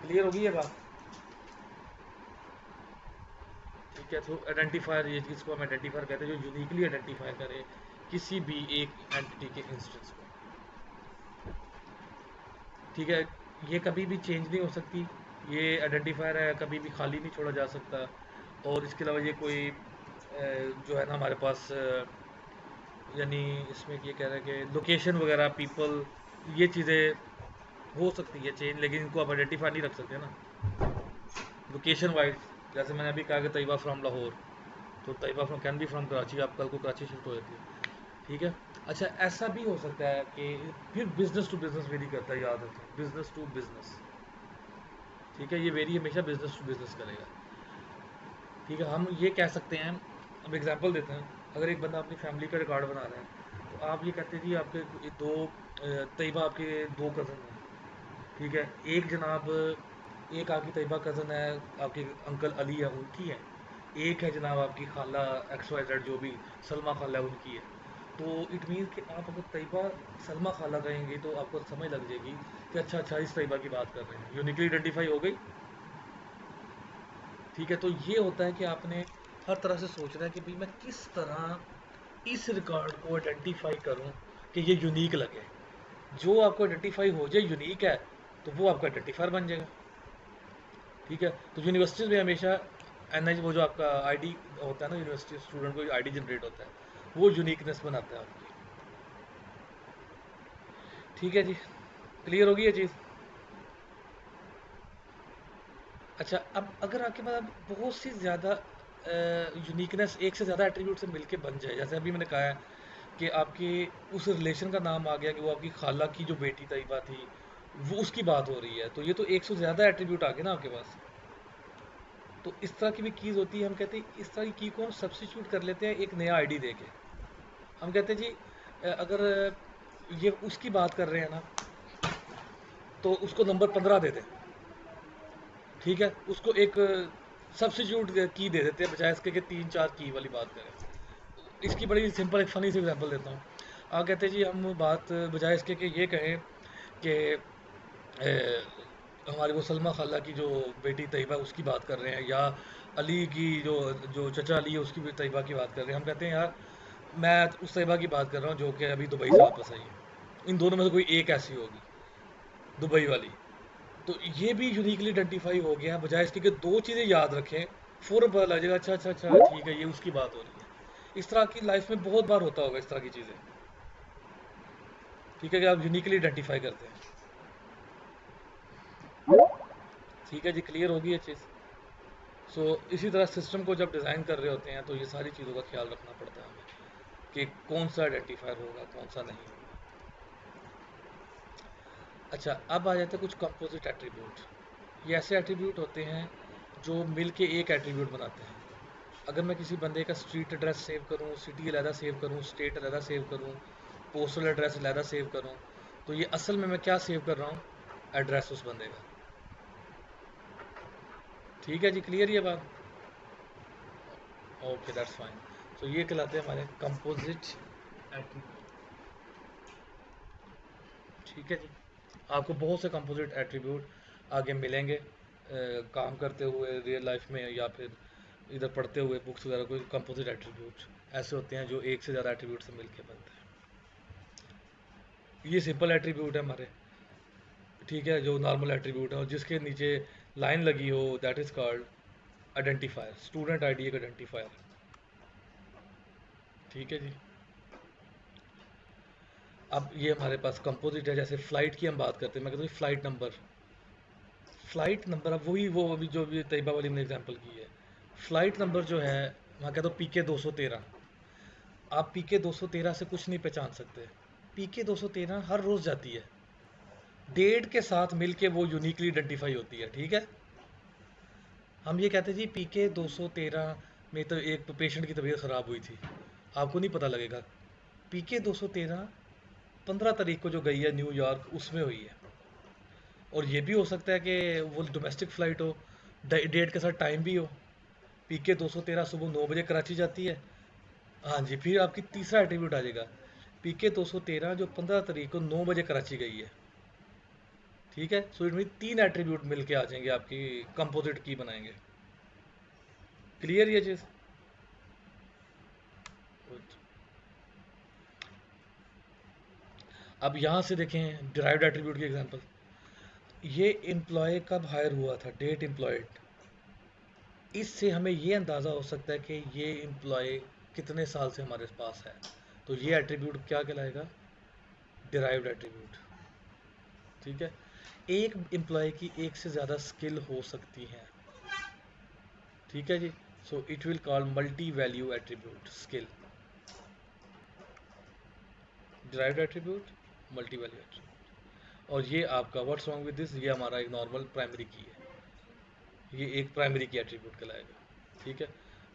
क्लियर होगी ये बात? ठीक है, तो आइडेंटिफायर, ये जिसको हम आइडेंटिफायर कहते हैं, जो यूनिकली आइडेंटिफाई करे किसी भी एक एंटिटी के इंस्टेंस को। ठीक है, ये कभी भी चेंज नहीं हो सकती, ये आइडेंटिफायर है, कभी भी खाली नहीं छोड़ा जा सकता। और इसके अलावा ये कोई जो है ना हमारे पास यानी इसमें ये कह रहा है कि लोकेशन वगैरह, पीपल, ये चीज़ें हो सकती है चेंज, लेकिन इनको आप आइडेंटिफाई नहीं रख सकते ना लोकेशन वाइज। जैसे मैंने अभी कहा कि तैयबा फ्रॉम लाहौर, तो Tayyaba from can be from Karachi, आप कल को कराची शिफ्ट हो जाती है। ठीक है, अच्छा ऐसा भी हो सकता है कि फिर बिजनेस टू बिजनेस वेरी करता है, याद रखें, बिजनेस टू बिजनेस। ठीक है, ये वेरी हमेशा बिजनेस टू बिजनेस करेगा। ठीक है, हम ये कह सकते हैं, अब एग्जांपल देते हैं, अगर एक बंदा अपनी फैमिली का रिकॉर्ड बना रहा है, तो आप ये कहते हैं जी आपके दो तैयबा आपके दो कज़न हैं। ठीक है, एक जनाब, एक आपकी तैयबा कज़न है, आपके अंकल अली है उनकी है, एक है जनाब आपकी खाला XYZ जो भी सलमा खाला है उनकी है। तो इट मीन कि आप अगर तैयबा सलमा खाला कहेंगे तो आपको समझ लग जाएगी कि अच्छा अच्छा इस तैयबा की बात कर रहे हैं, यूनिकली आइडेंटिफाई हो गई। ठीक है, तो ये होता है कि आपने हर तरह से सोचना है कि भाई मैं किस तरह इस रिकॉर्ड को आइडेंटिफाई करूं कि ये यूनिक लगे। जो आपको आइडेंटिफाई हो जाए यूनिक है, तो वो आपका आइडेंटिफायर बन जाएगा। ठीक है, तो यूनिवर्सिटीज़ में हमेशा NIC, वो जो आपका आईडी होता है ना, यूनिवर्सिटी स्टूडेंट को आईडी जनरेट होता है, वो यूनिकनेस बनाता है आपकी। ठीक है जी, क्लियर होगी ये चीज़? अच्छा, अब अगर आपके पास अब बहुत सी ज़्यादा यूनिकनेस, एक से ज़्यादा एट्रीब्यूट से मिलके बन जाए, जैसे अभी मैंने कहा है कि आपके उस रिलेशन का नाम आ गया कि वो आपकी खाला की जो बेटी तैयबा थी, वो उसकी बात हो रही है, तो ये तो एक से ज़्यादा एट्रीब्यूट आ गए ना आपके पास। तो इस तरह की भी कीज़ होती है, हम कहते हैं इस तरह की की को हम सब्सिट्यूट कर लेते हैं एक नया आईडी दे के। हम कहते हैं जी अगर ये उसकी बात कर रहे हैं ना, तो उसको नंबर 15 दे दें। ठीक है, उसको एक सब्सिट्यूट की दे देते हैं, बजाय इसके कि 3 4 की वाली बात करें। इसकी बड़ी सिंपल एक फ़नी सी एग्जांपल देता हूँ। आप कहते हैं जी हम बात बजाय इसके कि ये कहें कि हमारी वो सलमा खाला की जो बेटी तैयबा उसकी बात कर रहे हैं, या अली की जो जो चचा अली है उसकी भी तैयबा की बात कर रहे हैं। हम कहते हैं यार मैं उस तैयबा की बात कर रहा हूँ जो कि अभी दुबई से वापस आई है। इन दोनों में से कोई एक ऐसी होगी, दुबई वाली। तो ये भी यूनिकली आइडेंटिफाई हो गया, बजाय इसके कि दो चीज़ें याद रखें, फ़ौरन पता लग जाएगा अच्छा अच्छा अच्छा ठीक है ये उसकी बात हो रही है। इस तरह की लाइफ में बहुत बार होता होगा इस तरह की चीज़ें, ठीक है, कि आप यूनिकली आइडेंटिफाई करते हैं। ठीक है जी, क्लियर होगी ये चीज़। सो इसी तरह सिस्टम को जब डिज़ाइन कर रहे होते हैं तो ये सारी चीज़ों का ख्याल रखना पड़ता है हमें कि कौन सा आइडेंटिफायर होगा कौन सा नहीं होगा। अच्छा, अब आ जाते हैं कुछ कंपोजिट एट्रीब्यूट। ये ऐसे एट्रीब्यूट होते हैं जो मिल के एक एट्रीब्यूट बनाते हैं। अगर मैं किसी बंदे का स्ट्रीट एड्रेस सेव करूँ, सिटी अलहदा सेव करूँ, स्टेट अलहदा सेव करूँ, पोस्टल एड्रेस अलहदा सेव करूँ, तो ये असल में मैं क्या सेव कर रहा हूँ? एड्रेस उस बंदे का। ठीक है जी, क्लियर ये बात? Okay, that's fine. तो ये कहलाते हैं हमारे कंपोजिट एट्रीब्यूट। ठीक है जी। आपको बहुत से कंपोजिट एट्रीब्यूट आगे मिलेंगे काम करते हुए रियल लाइफ में, या फिर इधर पढ़ते हुए बुक्स वगैरह। कोई कंपोजिट एट्रीब्यूट ऐसे होते हैं जो एक से ज़्यादा एट्रीब्यूट से मिलके बनते हैं। ये सिंपल एट्रीब्यूट है हमारे, ठीक है, जो नॉर्मल एट्रीब्यूट है और जिसके नीचे लाइन लगी हो, that is called identifier. Student ID एक आइडेंटिफायर। ठीक है जी। अब ये हमारे पास कंपोजिट है। जैसे फ़्लाइट की हम बात करते हैं, मैं कहता हूँ फ़्लाइट नंबर। फ़्लाइट नंबर, अब वही वो अभी जो भी तैयबा वाली मैंने एग्जांपल की है। फ़्लाइट नंबर जो है, मैं कहता हूँ पीके 213। आप पीके 213 से कुछ नहीं पहचान सकते। पीके 213 हर रोज़ जाती है, डेट के साथ मिलके वो यूनिकली आइडेंटिफाई होती है। ठीक है, हम ये कहते हैं जी पीके 213 में तो एक पेशेंट की तबीयत ख़राब हुई थी, आपको नहीं पता लगेगा। पीके 213 15 तारीख को जो गई है न्यूयॉर्क, उसमें हुई है। और ये भी हो सकता है कि वो डोमेस्टिक फ़्लाइट हो, डेट के साथ टाइम भी हो। पीके 213 सुबह 9 बजे कराची जाती है। हाँ जी, फिर आपकी तीसरा एट्रीब्यूट आ जाएगा, पीके 213 जो 15 तारीख को 9 बजे कराची गई है। ठीक है, सो इनमें तीन एट्रीब्यूट मिलके आ जाएंगे, आपकी कंपोजिट की बनाएंगे। क्लियर ये चीज़? Good. अब यहाँ से देखें डिराइव्ड एट्रीब्यूट की एग्जांपल। ये एम्प्लॉय कब हायर हुआ था, डेट एम्प्लॉयड। इससे हमें ये अंदाज़ा हो सकता है कि ये एम्प्लॉय कितने साल से हमारे पास है। तो ये एट्रीब्यूट क्या कहलाएगा? Derived attribute. ठीक है, एक एम्प्लॉय की एक से ज़्यादा स्किल हो सकती हैं। ठीक है जी, so it will call multi value attribute skill. Derived attribute, multi value attribute. और ये आपका व्हाट्स रॉन्ग विद दिस, ये हमारा एक नॉर्मल प्राइमरी की है, ये एक प्राइमरी की एट्रीब्यूट कहलाएगा। ठीक है,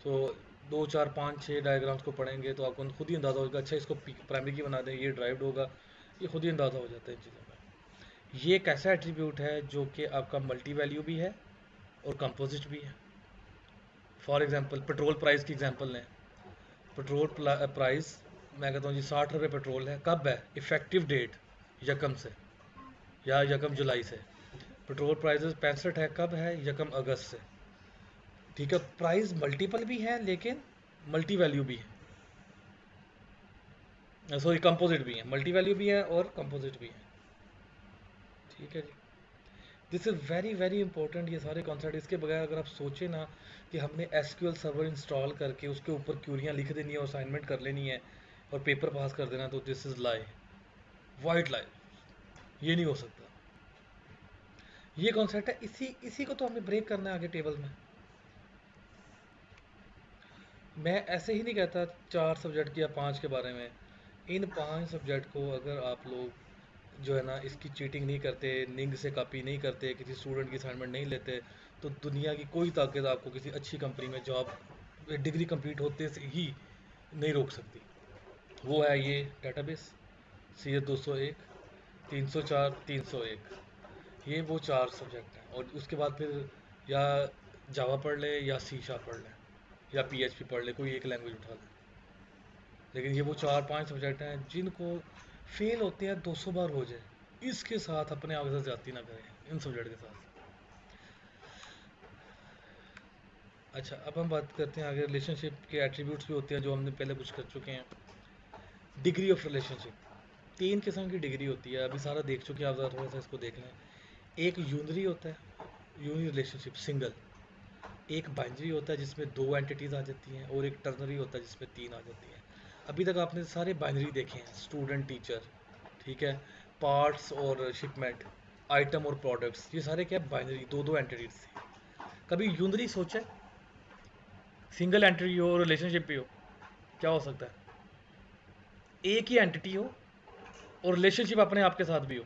सो 2 4 5 6 डायग्राम्स को पढ़ेंगे तो आपको खुद ही अंदाज़ा होगा, अच्छा इसको प्राइमरी की बना दें, ये ड्राइव्ड होगा, ये खुद ही अंदाज़ा हो जाता है इन चीज़ों का। ये एक ऐसा एट्रीब्यूट है जो कि आपका मल्टी वैल्यू भी है और कंपोजिट भी है। फॉर एग्जांपल पेट्रोल प्राइस की एग्जांपल लें। पेट्रोल प्राइस, मैं कहता हूँ जी 60 रुपये पेट्रोल है, कब है? इफ़ेक्टिव डेट यकम से या यकम जुलाई से। पेट्रोल प्राइसेस 65 है, कब है? यकम अगस्त से। ठीक है, प्राइस मल्टीपल भी है लेकिन मल्टी वैल्यू भी है, सॉरी कंपोजिट भी है, मल्टी वैल्यू भी है और कंपोजिट भी है। ठीक है जी, this is very very important ये सारे कॉन्सेप्ट। इसके बगैर अगर आप सोचें ना कि हमने एसक्यूएल सर्वर इंस्टॉल करके उसके ऊपर क्यूरियाँ लिख देनी है और असाइनमेंट कर लेनी है और पेपर पास कर देना, तो दिस इज़ लाई, वाइट लाई। ये नहीं हो सकता। ये कॉन्सेप्ट है, इसी इसी को तो हमें ब्रेक करना है आगे टेबल में। मैं ऐसे ही नहीं कहता 4 सब्जेक्ट या 5 के बारे में। इन 5 सब्जेक्ट को अगर आप लोग जो है ना इसकी चीटिंग नहीं करते, निंग से कॉपी नहीं करते, किसी स्टूडेंट की असाइनमेंट नहीं लेते, तो दुनिया की कोई ताकत आपको किसी अच्छी कंपनी में जॉब डिग्री कंप्लीट होते से ही नहीं रोक सकती। वो है ये डेटाबेस, CS 201, 304, 301। ये वो 4 सब्जेक्ट हैं, और उसके बाद फिर या जावा पढ़ ले या सी शार्प पढ़ ले या PHP पढ़ ले, कोई एक लैंग्वेज उठा ले। लेकिन ये वो 4-5 सब्जेक्ट हैं जिनको फेल होते हैं 200 बार हो जाए, इसके साथ अपने आप के साथ जाती ना करें इन सब्जेक्ट के साथ। अच्छा, अब हम बात करते हैं आगे। रिलेशनशिप के एट्रीब्यूट्स भी होते हैं जो हमने पहले कुछ कर चुके हैं। डिग्री ऑफ रिलेशनशिप, 3 किस्म की डिग्री होती है, अभी सारा देख चुके हैं आप, ज़रा थोड़ा सा इसको देख लें। एक यूनरी होता है, यूनी रिलेशनशिप सिंगल। एक बाइनरी होता है जिसमें 2 एंटिटीज आ जाती हैं, और एक टर्नरी होता है जिसमें 3 आ जाती हैं। अभी तक आपने सारे बाइनरी देखे हैं, स्टूडेंट टीचर, ठीक है, पार्ट्स और शिपमेंट, आइटम और प्रोडक्ट्स, ये सारे क्या बाइनरी, दो दो एंटिटीज थी। कभी यूनरी सोचा है? सिंगल एंटिटी हो, रिलेशनशिप भी हो, क्या हो सकता है? एक ही एंटिटी हो और रिलेशनशिप अपने आप के साथ भी हो।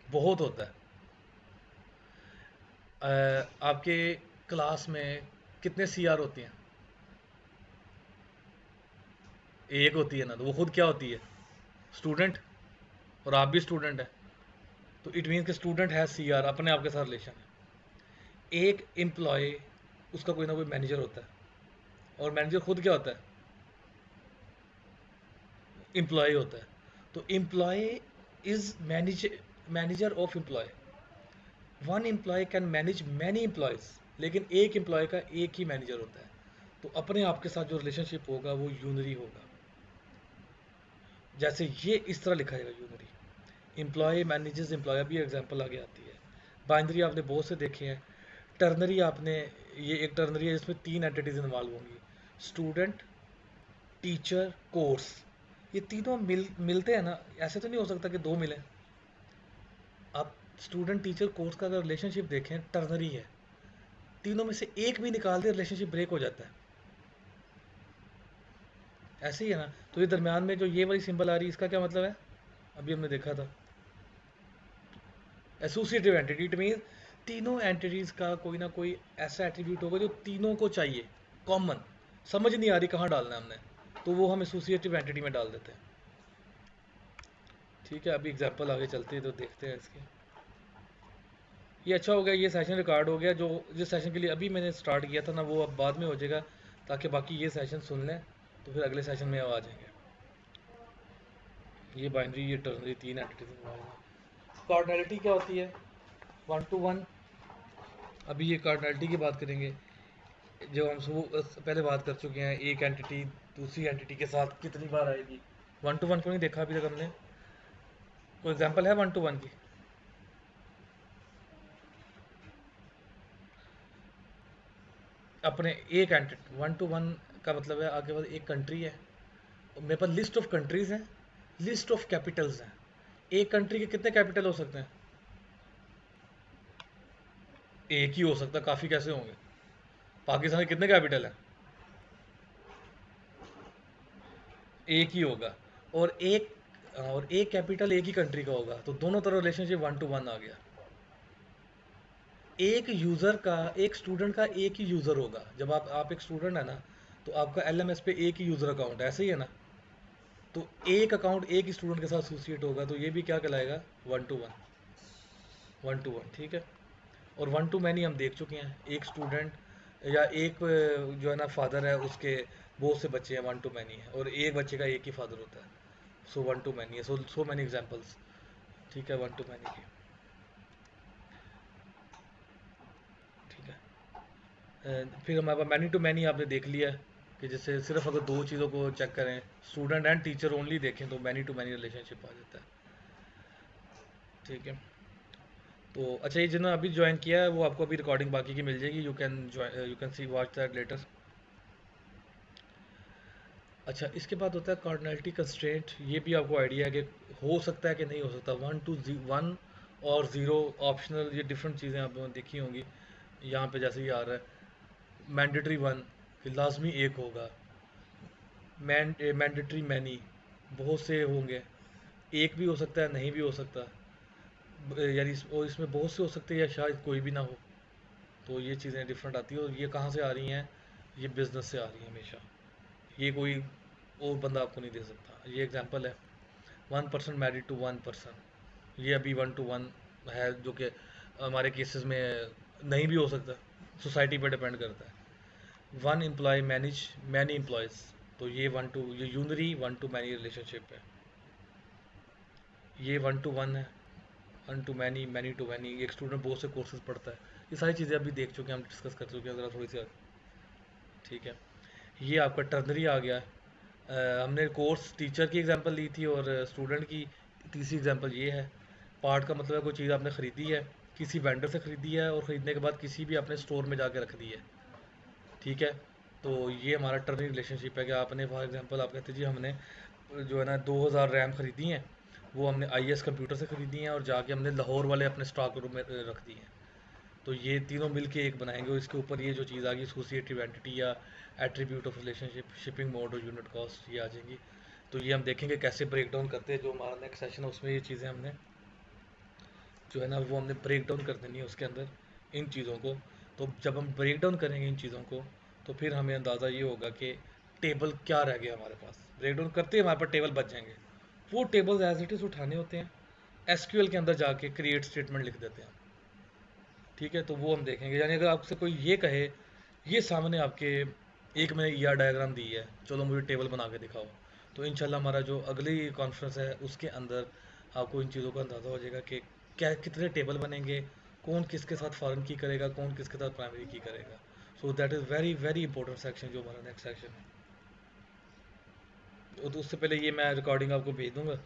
बहुत होता है। आपके क्लास में कितने सीआर होती हैं? एक होती है ना, तो वो खुद क्या होती है? स्टूडेंट। और आप भी स्टूडेंट है, तो इट मीन्स कि स्टूडेंट है सीआर, अपने आप के साथ रिलेशन है। एक एम्प्लॉय, उसका कोई ना कोई मैनेजर होता है, और मैनेजर खुद क्या होता है? एम्प्लॉय होता है। तो employee is manager of employee. One employee can manage many employees, लेकिन एक एम्प्लॉय का एक ही मैनेजर होता है। तो अपने आप के साथ जो रिलेशनशिप होगा वो यूनरी होगा। जैसे ये इस तरह लिखा जाएगा यूनरी, एम्प्लॉय मैनेजेस एम्प्लॉय, अभी एग्जांपल आगे आती है। बाइनरी आपने बहुत से देखे हैं। टर्नरी आपने, ये एक टर्नरी है जिसमें 3 एंटिटीज इन्वॉल्व होंगी, स्टूडेंट, टीचर, कोर्स। ये तीनों मिलते हैं ना, ऐसे तो नहीं हो सकता कि दो मिले। आप स्टूडेंट टीचर कोर्स का अगर रिलेशनशिप देखें, टर्नरी है, तीनों में से एक भी निकाल दे रिलेशनशिप ब्रेक हो जाता है। ऐसे ही है ना। तो ये दरमियान में जो ये वाली सिंबल आ रही है, इसका क्या मतलब है? अभी हमने देखा था, एसोसिएटिव एंटिटी। इट मीन तीनों एंटिटीज का कोई ना कोई ऐसा एट्रीब्यूट होगा जो तीनों को चाहिए, कॉमन। समझ नहीं आ रही कहाँ डालना है हमने, तो वो हम एसोसिएटिव एंटिटी में डाल देते हैं। ठीक है, अभी एग्जांपल आगे चलते हैं तो देखते हैं इसके। ये अच्छा हो गया, ये सेशन रिकॉर्ड हो गया। जो जिस सेशन के लिए अभी मैंने स्टार्ट किया था ना, वो अब बाद में हो जाएगा, ताकि बाकी ये सेशन सुन लें, तो फिर अगले सेशन में आ जाएंगे। ये बाइनरी, ये टर्नरी, 3 एंटिटीज। कार्डनैलिटी क्या होती है? 1 to 1। अभी ये कार्डनैलिटी की बात करेंगे। जो हम पहले बात कर चुके हैं, एक एंटिटी दूसरी एंटिटी के साथ कितनी बार आएगी। 1 to 1 को नहीं देखा अभी तक हमने। कोई एग्जांपल है 1 to 1 की? अपने एक एंटिटी 1 to 1 का मतलब है, आपके पास एक कंट्री है, मेरे पास लिस्ट ऑफ कंट्रीज हैं, लिस्ट ऑफ कैपिटल्स हैं। एक कंट्री के कितने कैपिटल हो सकते हैं? एक ही हो सकता, काफ़ी कैसे होंगे? पाकिस्तान के कितने कैपिटल हैं? एक ही होगा। और एक कैपिटल एक ही कंट्री का होगा, तो दोनों तरफ रिलेशनशिप 1 to 1 आ गया। एक यूज़र का, एक स्टूडेंट का एक ही यूज़र होगा। जब आप एक स्टूडेंट है ना, तो आपका एलएमएस पे एक ही यूज़र अकाउंट है, ऐसे ही है ना। तो एक अकाउंट एक ही स्टूडेंट के साथ एसोसिएट होगा, तो ये भी क्या कहलाएगा? 1 to 1। 1 to 1, ठीक है। और 1 to many हम देख चुके हैं, एक स्टूडेंट या एक जो है ना फादर है, उसके बहुत से बच्चे हैं, 1 to many है, और एक बच्चे का एक ही फादर होता है, सो 1 to many है। सो मैनी एग्जाम्पल्स, ठीक है, 1 to many की। ठीक है। फिर हमारे पास मैनी टू मैनी आपने देख लिया है, कि जैसे सिर्फ अगर दो चीज़ों को चेक करें, स्टूडेंट एंड टीचर ओनली देखें, तो मैनी टू मैनी रिलेशनशिप आ जाता है। ठीक है। तो अच्छा, ये जिन्होंने अभी ज्वाइन किया है, वो आपको अभी रिकॉर्डिंग बाकी की मिल जाएगी, you can see watch that letter. अच्छा, इसके बाद होता है कार्डिनलिटी कंस्ट्रेंट। ये भी आपको आइडिया है कि हो सकता है कि नहीं हो सकता। 1 और 0 ऑप्शनल, ये डिफरेंट चीज़ें आपने देखी होंगी। यहाँ पे जैसे ही आ रहा है मैंडेटरी 1, कि लाजमी एक होगा। मैंडेटरी मैनी, बहुत से होंगे, एक भी हो सकता है, नहीं भी हो सकता। यानी और इसमें बहुत से हो सकते हैं, या शायद कोई भी ना हो। तो ये चीज़ें डिफरेंट आती है, और ये कहाँ से आ रही हैं? ये बिज़नेस से आ रही हैं हमेशा। ये कोई और बंदा आपको नहीं दे सकता। ये एग्जांपल है, 1 person मैरिड टू 1 person। ये अभी 1 to 1 है, जो कि हमारे केसेस में नहीं भी हो सकता, सोसाइटी पर डिपेंड करता है। One employee manage many employees, तो ये वन टू, ये unary one to many relationship है। ये वन टू वन है, one to many, many to many, एक स्टूडेंट बहुत से कोर्सेज पढ़ता है। ये सारी चीज़ें अभी देख चुके हैं, हम डिस्कस कर चुके हैं ज़रा थोड़ी सी। ठीक है, ये आपका टर्नरी आ गया। हमने कोर्स टीचर की एग्जांपल ली थी और स्टूडेंट की तीसरी एग्जांपल ये है। पार्ट का मतलब है कोई चीज़ आपने ख़रीदी है, किसी वेंडर से ख़रीदी है और ख़रीदने के बाद किसी भी अपने स्टोर में जाके रख दी है। ठीक है, तो ये हमारा टर्नरी रिलेशनशिप है कि आपने फॉर एग्जांपल आप कहते हैं जी हमने जो है ना 2000 रैम ख़रीदी हैं, वो हमने IS कंप्यूटर से ख़रीदी हैं और जाके हमने लाहौर वाले अपने स्टॉक रूम में रख दी हैं। तो ये तीनों मिलके एक बनाएंगे और इसके ऊपर ये जो चीज़ आ गई एसोसिएटिव एंटिटी या attribute of relationship, shipping mode और यूनिट कॉस्ट, ये आ जाएंगी। तो ये हम देखेंगे कैसे ब्रेक डाउन करते हैं, जो हमारा नेक्स्ट सेशन है उसमें ये चीज़ें हमने जो है ना वो हमने ब्रेक डाउन कर देनी है उसके अंदर इन चीज़ों को। तो जब हम ब्रेक डाउन करेंगे इन चीज़ों को तो फिर हमें अंदाज़ा ये होगा कि टेबल क्या रह गया हमारे पास। ब्रेक डाउन करते ही हमारे पास टेबल बच जाएंगे, वो टेबल एज इट इज़ उठाने होते हैं, SQL के अंदर जाके क्रिएट स्टेटमेंट लिख देते हैं। ठीक है, तो वो हम देखेंगे। यानी अगर आपसे कोई ये कहे, ये सामने आपके एक मैंने ER डायग्राम दी है, चलो मुझे टेबल बना के दिखाओ, तो इंशाल्लाह हमारा जो अगली कॉन्फ्रेंस है उसके अंदर आपको इन चीज़ों का अंदाज़ा हो जाएगा कि क्या कितने टेबल बनेंगे, कौन किसके साथ फॉरेन की करेगा, कौन किसके साथ प्राइमरी की करेगा। So that is very very important section जो हमारा नेक्स्ट सेक्शन है। तो उससे पहले ये मैं रिकॉर्डिंग आपको भेज दूंगा,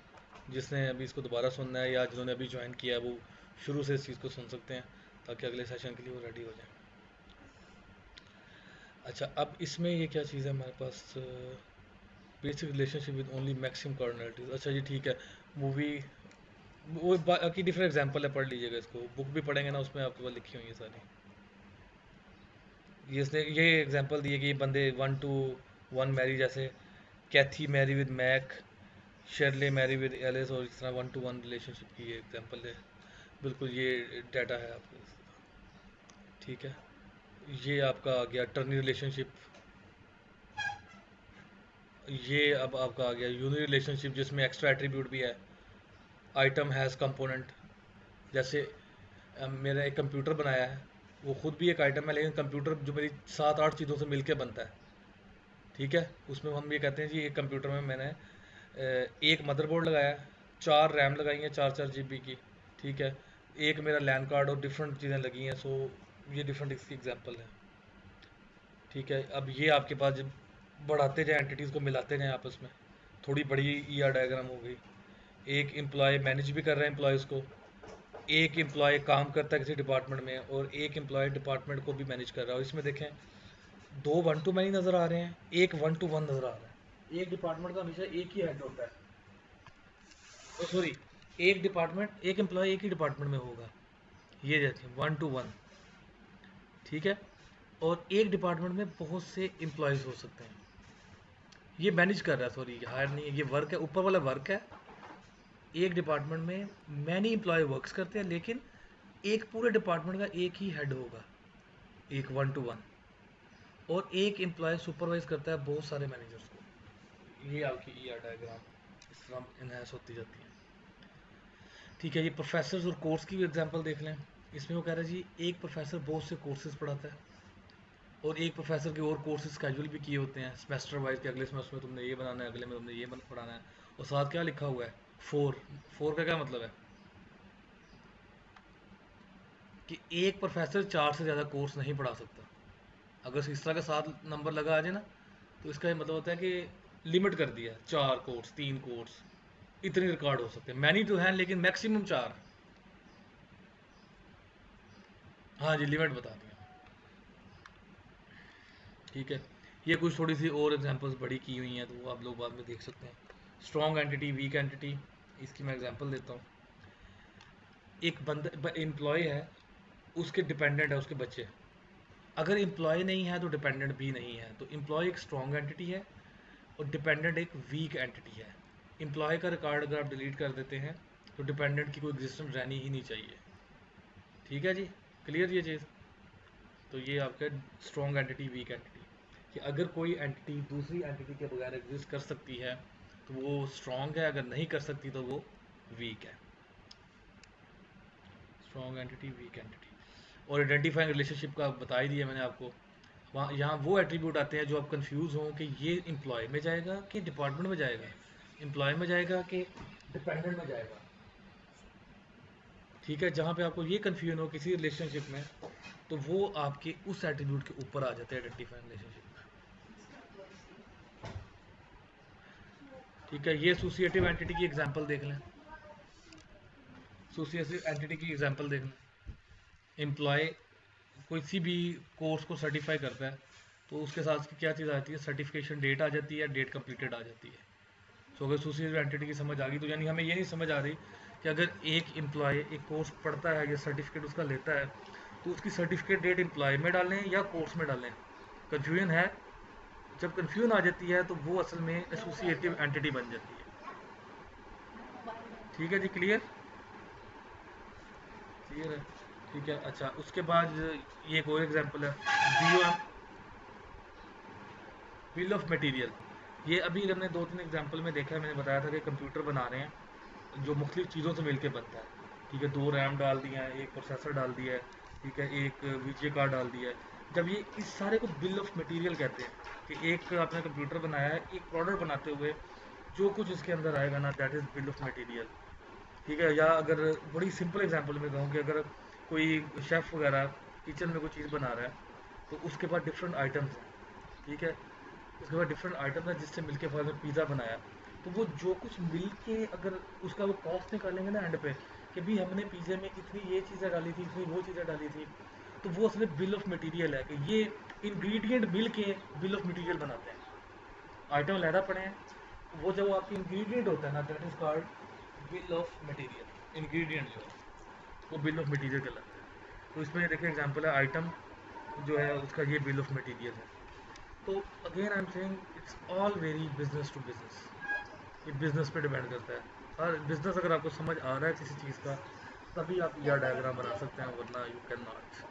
जिसने अभी इसको दोबारा सुनना है या जिन्होंने अभी ज्वाइन किया है वो शुरू से इस चीज़ को सुन सकते हैं, ताकि अगले सेशन के लिए वो रेडी हो जाए। अच्छा, अब इसमें ये क्या चीज़ है हमारे पास, basic relationship with only maximum cardinalities. अच्छा जी ठीक है, मूवी वो बाकी डिफरेंट एग्जांपल है, पढ़ लीजिएगा इसको, बुक भी पढ़ेंगे ना उसमें आपके पास लिखी हुई है सारी। ये इसने ये एग्जांपल दिए कि ये बंदे वन टू वन मैरी, जैसे Kathy marry with Mac, Shirley marry with Alice, और इस तरह वन टू वन रिलेशनशिप की ये एग्जांपल है। बिल्कुल ये डाटा है आपके। ठीक है, ये आपका आ गया टर्नी रिलेशनशिप। ये अब आपका आ गया यूनि रिलेशनशिप, जिसमें एक्स्ट्रा एट्रीब्यूट भी है, आइटम हैज़ कंपोनेंट। जैसे मेरा एक कंप्यूटर बनाया है, वो खुद भी एक आइटम है, लेकिन कंप्यूटर जो मेरी 7-8 चीज़ों से मिलके बनता है। ठीक है, उसमें हम ये कहते हैं जी एक कंप्यूटर में मैंने एक मदरबोर्ड लगाया है, 4 रैम लगाई हैं 4-4 GB की। ठीक है, एक मेरा लैन कार्ड और डिफरेंट चीज़ें लगी हैं। सो ये डिफरेंट इसकी एग्जांपल है। ठीक है, अब ये आपके पास जब बढ़ाते जाए एंटिटीज़ को मिलाते जाएँ आपस में, थोड़ी बड़ी ER डायग्राम हो गई। एक एम्प्लॉय मैनेज भी कर रहा है एम्प्लॉयज़ को, एक एम्प्लॉय काम करता है किसी डिपार्टमेंट में और एक एम्प्लॉय डिपार्टमेंट को भी मैनेज कर रहा है। और इसमें देखें दो वन टू मैनी नज़र आ रहे हैं, एक वन टू वन नज़र आ रहा है। एक डिपार्टमेंट का हमेशा एक ही हेड होता है, सॉरी, एक डिपार्टमेंट एक एम्प्लॉय एक ही डिपार्टमेंट में होगा, ये देखें वन टू वन। ठीक है, और एक डिपार्टमेंट में बहुत से एम्प्लॉयज़ हो सकते हैं। ये मैनेज कर रहा है, सॉरी हायर नहीं है, ये वर्क है, ऊपर वाला वर्क है। एक डिपार्टमेंट में मैनी एम्प्लॉय वर्क्स करते हैं, लेकिन एक पूरे डिपार्टमेंट का एक ही हेड होगा, एक वन टू वन, और एक एम्प्लॉय सुपरवाइज करता है बहुत सारे मैनेजर्स को। ये आपकी ER डायग्राम इस तरह इनहेंस होती जाती है। ठीक है, ये प्रोफेसर और कोर्स की भी एग्जांपल देख लें। इसमें वो कह रहा है जी एक प्रोफेसर बहुत से कोर्सेज पढ़ाता है और एक प्रोफेसर के और कोर्सेज स्केड्यूल भी किए होते हैं सेमेस्टर वाइज, के अगले सेमेस्टर में तुमने ये बनाना है, अगले में तुमने ये पढ़ाना है। और साथ क्या लिखा हुआ है, फोर। फोर का क्या मतलब है कि एक प्रोफेसर 4 से ज़्यादा कोर्स नहीं पढ़ा सकता। अगर इस तरह का 7 नंबर लगा आ जाए ना, तो इसका ये मतलब होता है कि लिमिट कर दिया, 4 कोर्स, 3 कोर्स, इतने रिकॉर्ड हो सकते हैं। मैनी तो हैं लेकिन मैक्सिमम 4। हाँ जी, लिमिट बता दिया। ठीक है, ये कुछ थोड़ी सी और एग्जांपल्स बड़ी की हुई हैं, तो वो आप लोग बाद में देख सकते हैं। स्ट्रॉन्ग एंटिटी, वीक एंटिटी, इसकी मैं एग्जांपल देता हूँ। एक बंदा एम्प्लॉय है, उसके डिपेंडेंट है उसके बच्चे। अगर एम्प्लॉय नहीं है तो डिपेंडेंट भी नहीं है, तो एम्प्लॉय एक स्ट्रॉन्ग एंटिटी है और डिपेंडेंट एक वीक एंटिटी है। एम्प्लॉय का रिकॉर्ड अगर आप डिलीट कर देते हैं तो डिपेंडेंट की कोई एग्जिस्टेंस रहनी ही नहीं चाहिए। ठीक है जी, क्लियर ये चीज़। तो ये आपका स्ट्रॉन्ग एंटिटी, वीक एंटिटी, कि अगर कोई एंटिटी दूसरी एंटिटी के बगैर एग्जिस्ट कर सकती है तो वो स्ट्रॉन्ग है, अगर नहीं कर सकती तो वो वीक है। स्ट्रॉन्ग एंटिटी, वीक एंटिटी, और आइडेंटिफाइंग रिलेशनशिप का बता ही दिया मैंने आपको। वहाँ यहाँ वो एट्रीब्यूट आते हैं जो आप कंफ्यूज हों कि ये एम्प्लॉय में जाएगा कि डिपार्टमेंट में जाएगा, एम्प्लॉय में जाएगा कि डिपेंडेंट में जाएगा। ठीक है, जहाँ पे आपको ये कन्फ्यूजन हो किसी रिलेशनशिप में, तो वो आपके उस एट्रीब्यूट के ऊपर आ जाते हैं आइडेंटिफाई रिलेशनशिप में। ठीक है, ये एसोसिएटिव एंटिटी की एग्जांपल देख लें। एसोसिएटिव एंटिटी की एग्जांपल देख लें। एम्प्लॉय कोई सी भी कोर्स को सर्टिफाई करता है तो उसके साथ क्या चीज़ आती है, सर्टिफिकेशन डेट आ जाती है, डेट कंप्लीटेड आ जाती है। सो अगर एसोसिएटिव एंटिटी की समझ आ गई तो यानी हमें ये नहीं समझ आ रही कि अगर एक एम्प्लॉय एक कोर्स पढ़ता है या सर्टिफिकेट उसका लेता है तो उसकी सर्टिफिकेट डेट एम्प्लॉय में डालें या कोर्स में डालें। कन्फ्यूजन है, जब कन्फ्यूजन आ जाती है तो वो असल में एसोसिएटिव एंटिटी बन जाती है। ठीक है जी, क्लियर क्लियर है। ठीक है, अच्छा उसके बाद ये एक और एग्जांपल है, बीओएम बिल ऑफ मटेरियल। ये अभी हमने 2-3 एग्जांपल में देखा है, मैंने बताया था कि कंप्यूटर बना रहे हैं जो मुख्तलिफ चीज़ों से मिलकर बनता है। ठीक है, 2 रैम डाल दिया है, एक प्रोसेसर डाल दिया है, ठीक है, एक वीजीए कार्ड डाल दिया है। जब ये इस सारे को बिल ऑफ मटेरियल कहते हैं कि एक आपने कंप्यूटर बनाया है एक प्रोडक्ट बनाते हुए, जो कुछ इसके अंदर आएगा ना, that is bill of material. ठीक है, या अगर बड़ी सिंपल एग्जांपल में कहूँ कि अगर कोई शेफ़ वगैरह किचन में कोई चीज़ बना रहा है तो उसके पास डिफरेंट आइटम्स हैं। ठीक है, उसके बाद डिफरेंट आइटम है जिससे मिलके फॉर एग्जाम्पल पिज़्ज़ा बनाया, तो वो जो कुछ मिलके अगर उसका वो कॉस्ट निकालेंगे ना एंड पे कि भी हमने पिज़्ज़े में इतनी ये चीज़ें डाली थी, इतनी वो चीज़ें डाली थी, तो वो असल में बिल ऑफ मटेरियल है कि ये इंग्रेडिएंट मिल के बिल ऑफ मटेरियल बनाते हैं। आइटम लहरा पड़े हैं, वो जब आपकी इंग्रेडिएंट होता है ना, that is called bill of material. Ingredient जो है वो बिल ऑफ मटेरियल कहलाता है। तो इसमें देखिए एग्जांपल है, आइटम जो है उसका ये बिल ऑफ मटेरियल है। तो again I am saying it's all very business to business, ये बिजनेस पे डिपेंड करता है। और बिजनेस अगर आपको समझ आ रहा है किसी चीज़ का तभी आप यह डायग्राम बना सकते हैं, वरना यू कैन नॉट।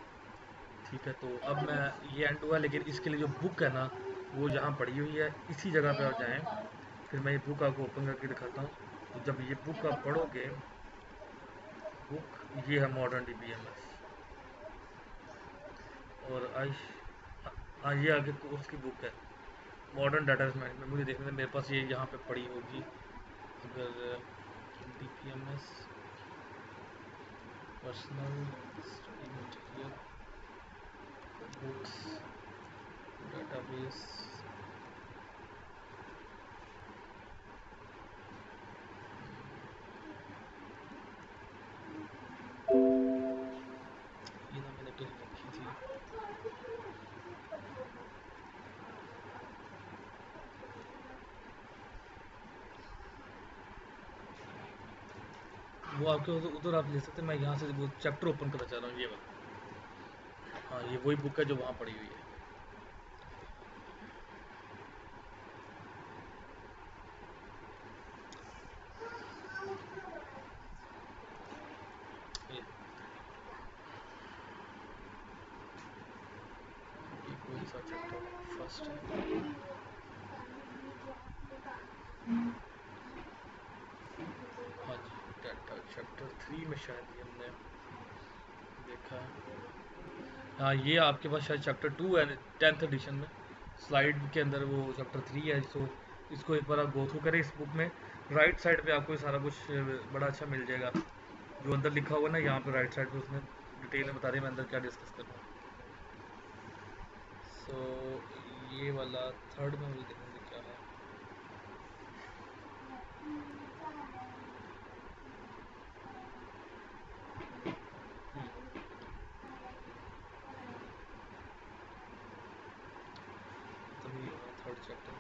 ठीक है, तो अब मैं ये एंड हुआ, लेकिन इसके लिए जो बुक है ना वो यहाँ पड़ी हुई है, इसी जगह पे आप जाएँ, फिर मैं ये बुक आपको ओपन करके दिखाता हूँ। तो जब ये बुक आप पढ़ोगे, बुक ये है मॉडर्न DBMS, और आई, हाँ ये आगे कोर्स की बुक है मॉडर्न डाटा मैनेजमेंट। मुझे देखने में मेरे पास ये यहाँ पे पड़ी होगी, अगर DBMS personal study material books database, ये ना मैंने कहीं रखी थी। वो आपके उधर आप ले सकते हैं, मैं यहाँ से वो चैप्टर ओपन करना चाह रहा हूँ, ये वाला। हाँ ये वही बुक है जो वहाँ पड़ी हुई है। ये कोई सा चैप्टर फर्स्ट है, हाँ जी, डाटा चैप्टर 3 में शायद ये हमने देखा है। हाँ ये आपके पास शायद चैप्टर 2 है 10th एडिशन में, स्लाइड के अंदर वो चैप्टर 3 है। सो इसको एक बार आप गो थ्रू करें। इस बुक में राइट साइड पे आपको ये सारा कुछ बड़ा अच्छा मिल जाएगा, जो अंदर लिखा हुआ ना यहाँ पे राइट साइड पे, उसमें डिटेल में बता रही है मैं अंदर क्या डिस्कस कर रहा हूँ। सो ये वाला थर्ड में मुझे देखेंगे क्या है। तभी थर्ड चैप्टर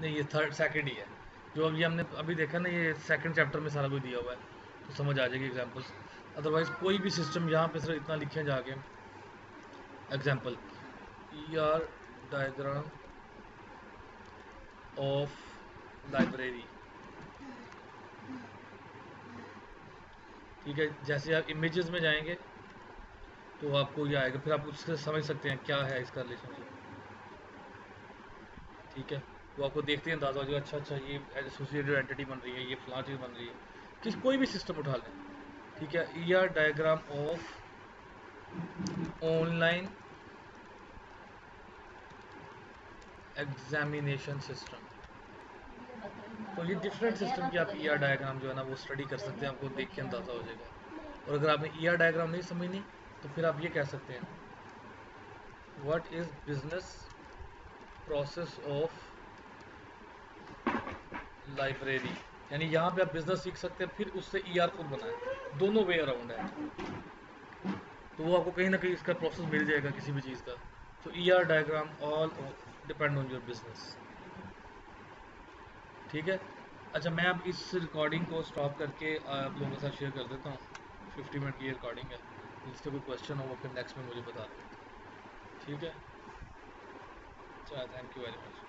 नहीं, ये थर्ड सेकंड ही है। जो अभी हमने अभी देखा ना, ये सेकंड चैप्टर में सारा कुछ दिया हुआ है, तो समझ आ जाएगी एग्जांपल्स। अदरवाइज कोई भी सिस्टम यहाँ पे सिर्फ इतना लिखे जाके example ER diagram of library. ठीक है, जैसे आप इमेजेस में जाएंगे तो आपको ये आएगा, फिर आप उससे समझ सकते हैं क्या है इसका रिलेशनशिप। ठीक है, वो आपको देखते ही अंदाजा हो जाएगा, अच्छा अच्छा ये एसोसिएटेड एंटिटी बन रही है, ये फलां चीज़ बन रही है। किस कोई भी सिस्टम उठा लें, ठीक है, ER diagram of online examination system. तो ये डिफरेंट सिस्टम की आप ईआर डायग्राम जो है ना वो स्टडी कर सकते हैं, आपको देख के अंदाज़ा हो जाएगा। और अगर आपने ईआर डायग्राम नहीं समझनी तो फिर आप ये कह सकते हैं, what is business process of library. यानी यहाँ पे आप बिजनेस सीख सकते हैं, फिर उससे ईआर खुद बनाए, दोनों वे अराउंड है। तो वो आपको कहीं ना कहीं इसका प्रोसेस मिल जाएगा किसी भी चीज़ का। तो ER diagram all depend on your business. ठीक है। अच्छा, मैं अब इस रिकॉर्डिंग को स्टॉप करके आप लोगों के साथ शेयर कर देता हूँ। 50 मिनट की ये रिकॉर्डिंग है, जिसका कोई क्वेश्चन हो वो फिर नेक्स्ट में मुझे बता दें। ठीक है। अच्छा, थैंक यू वेरी मच।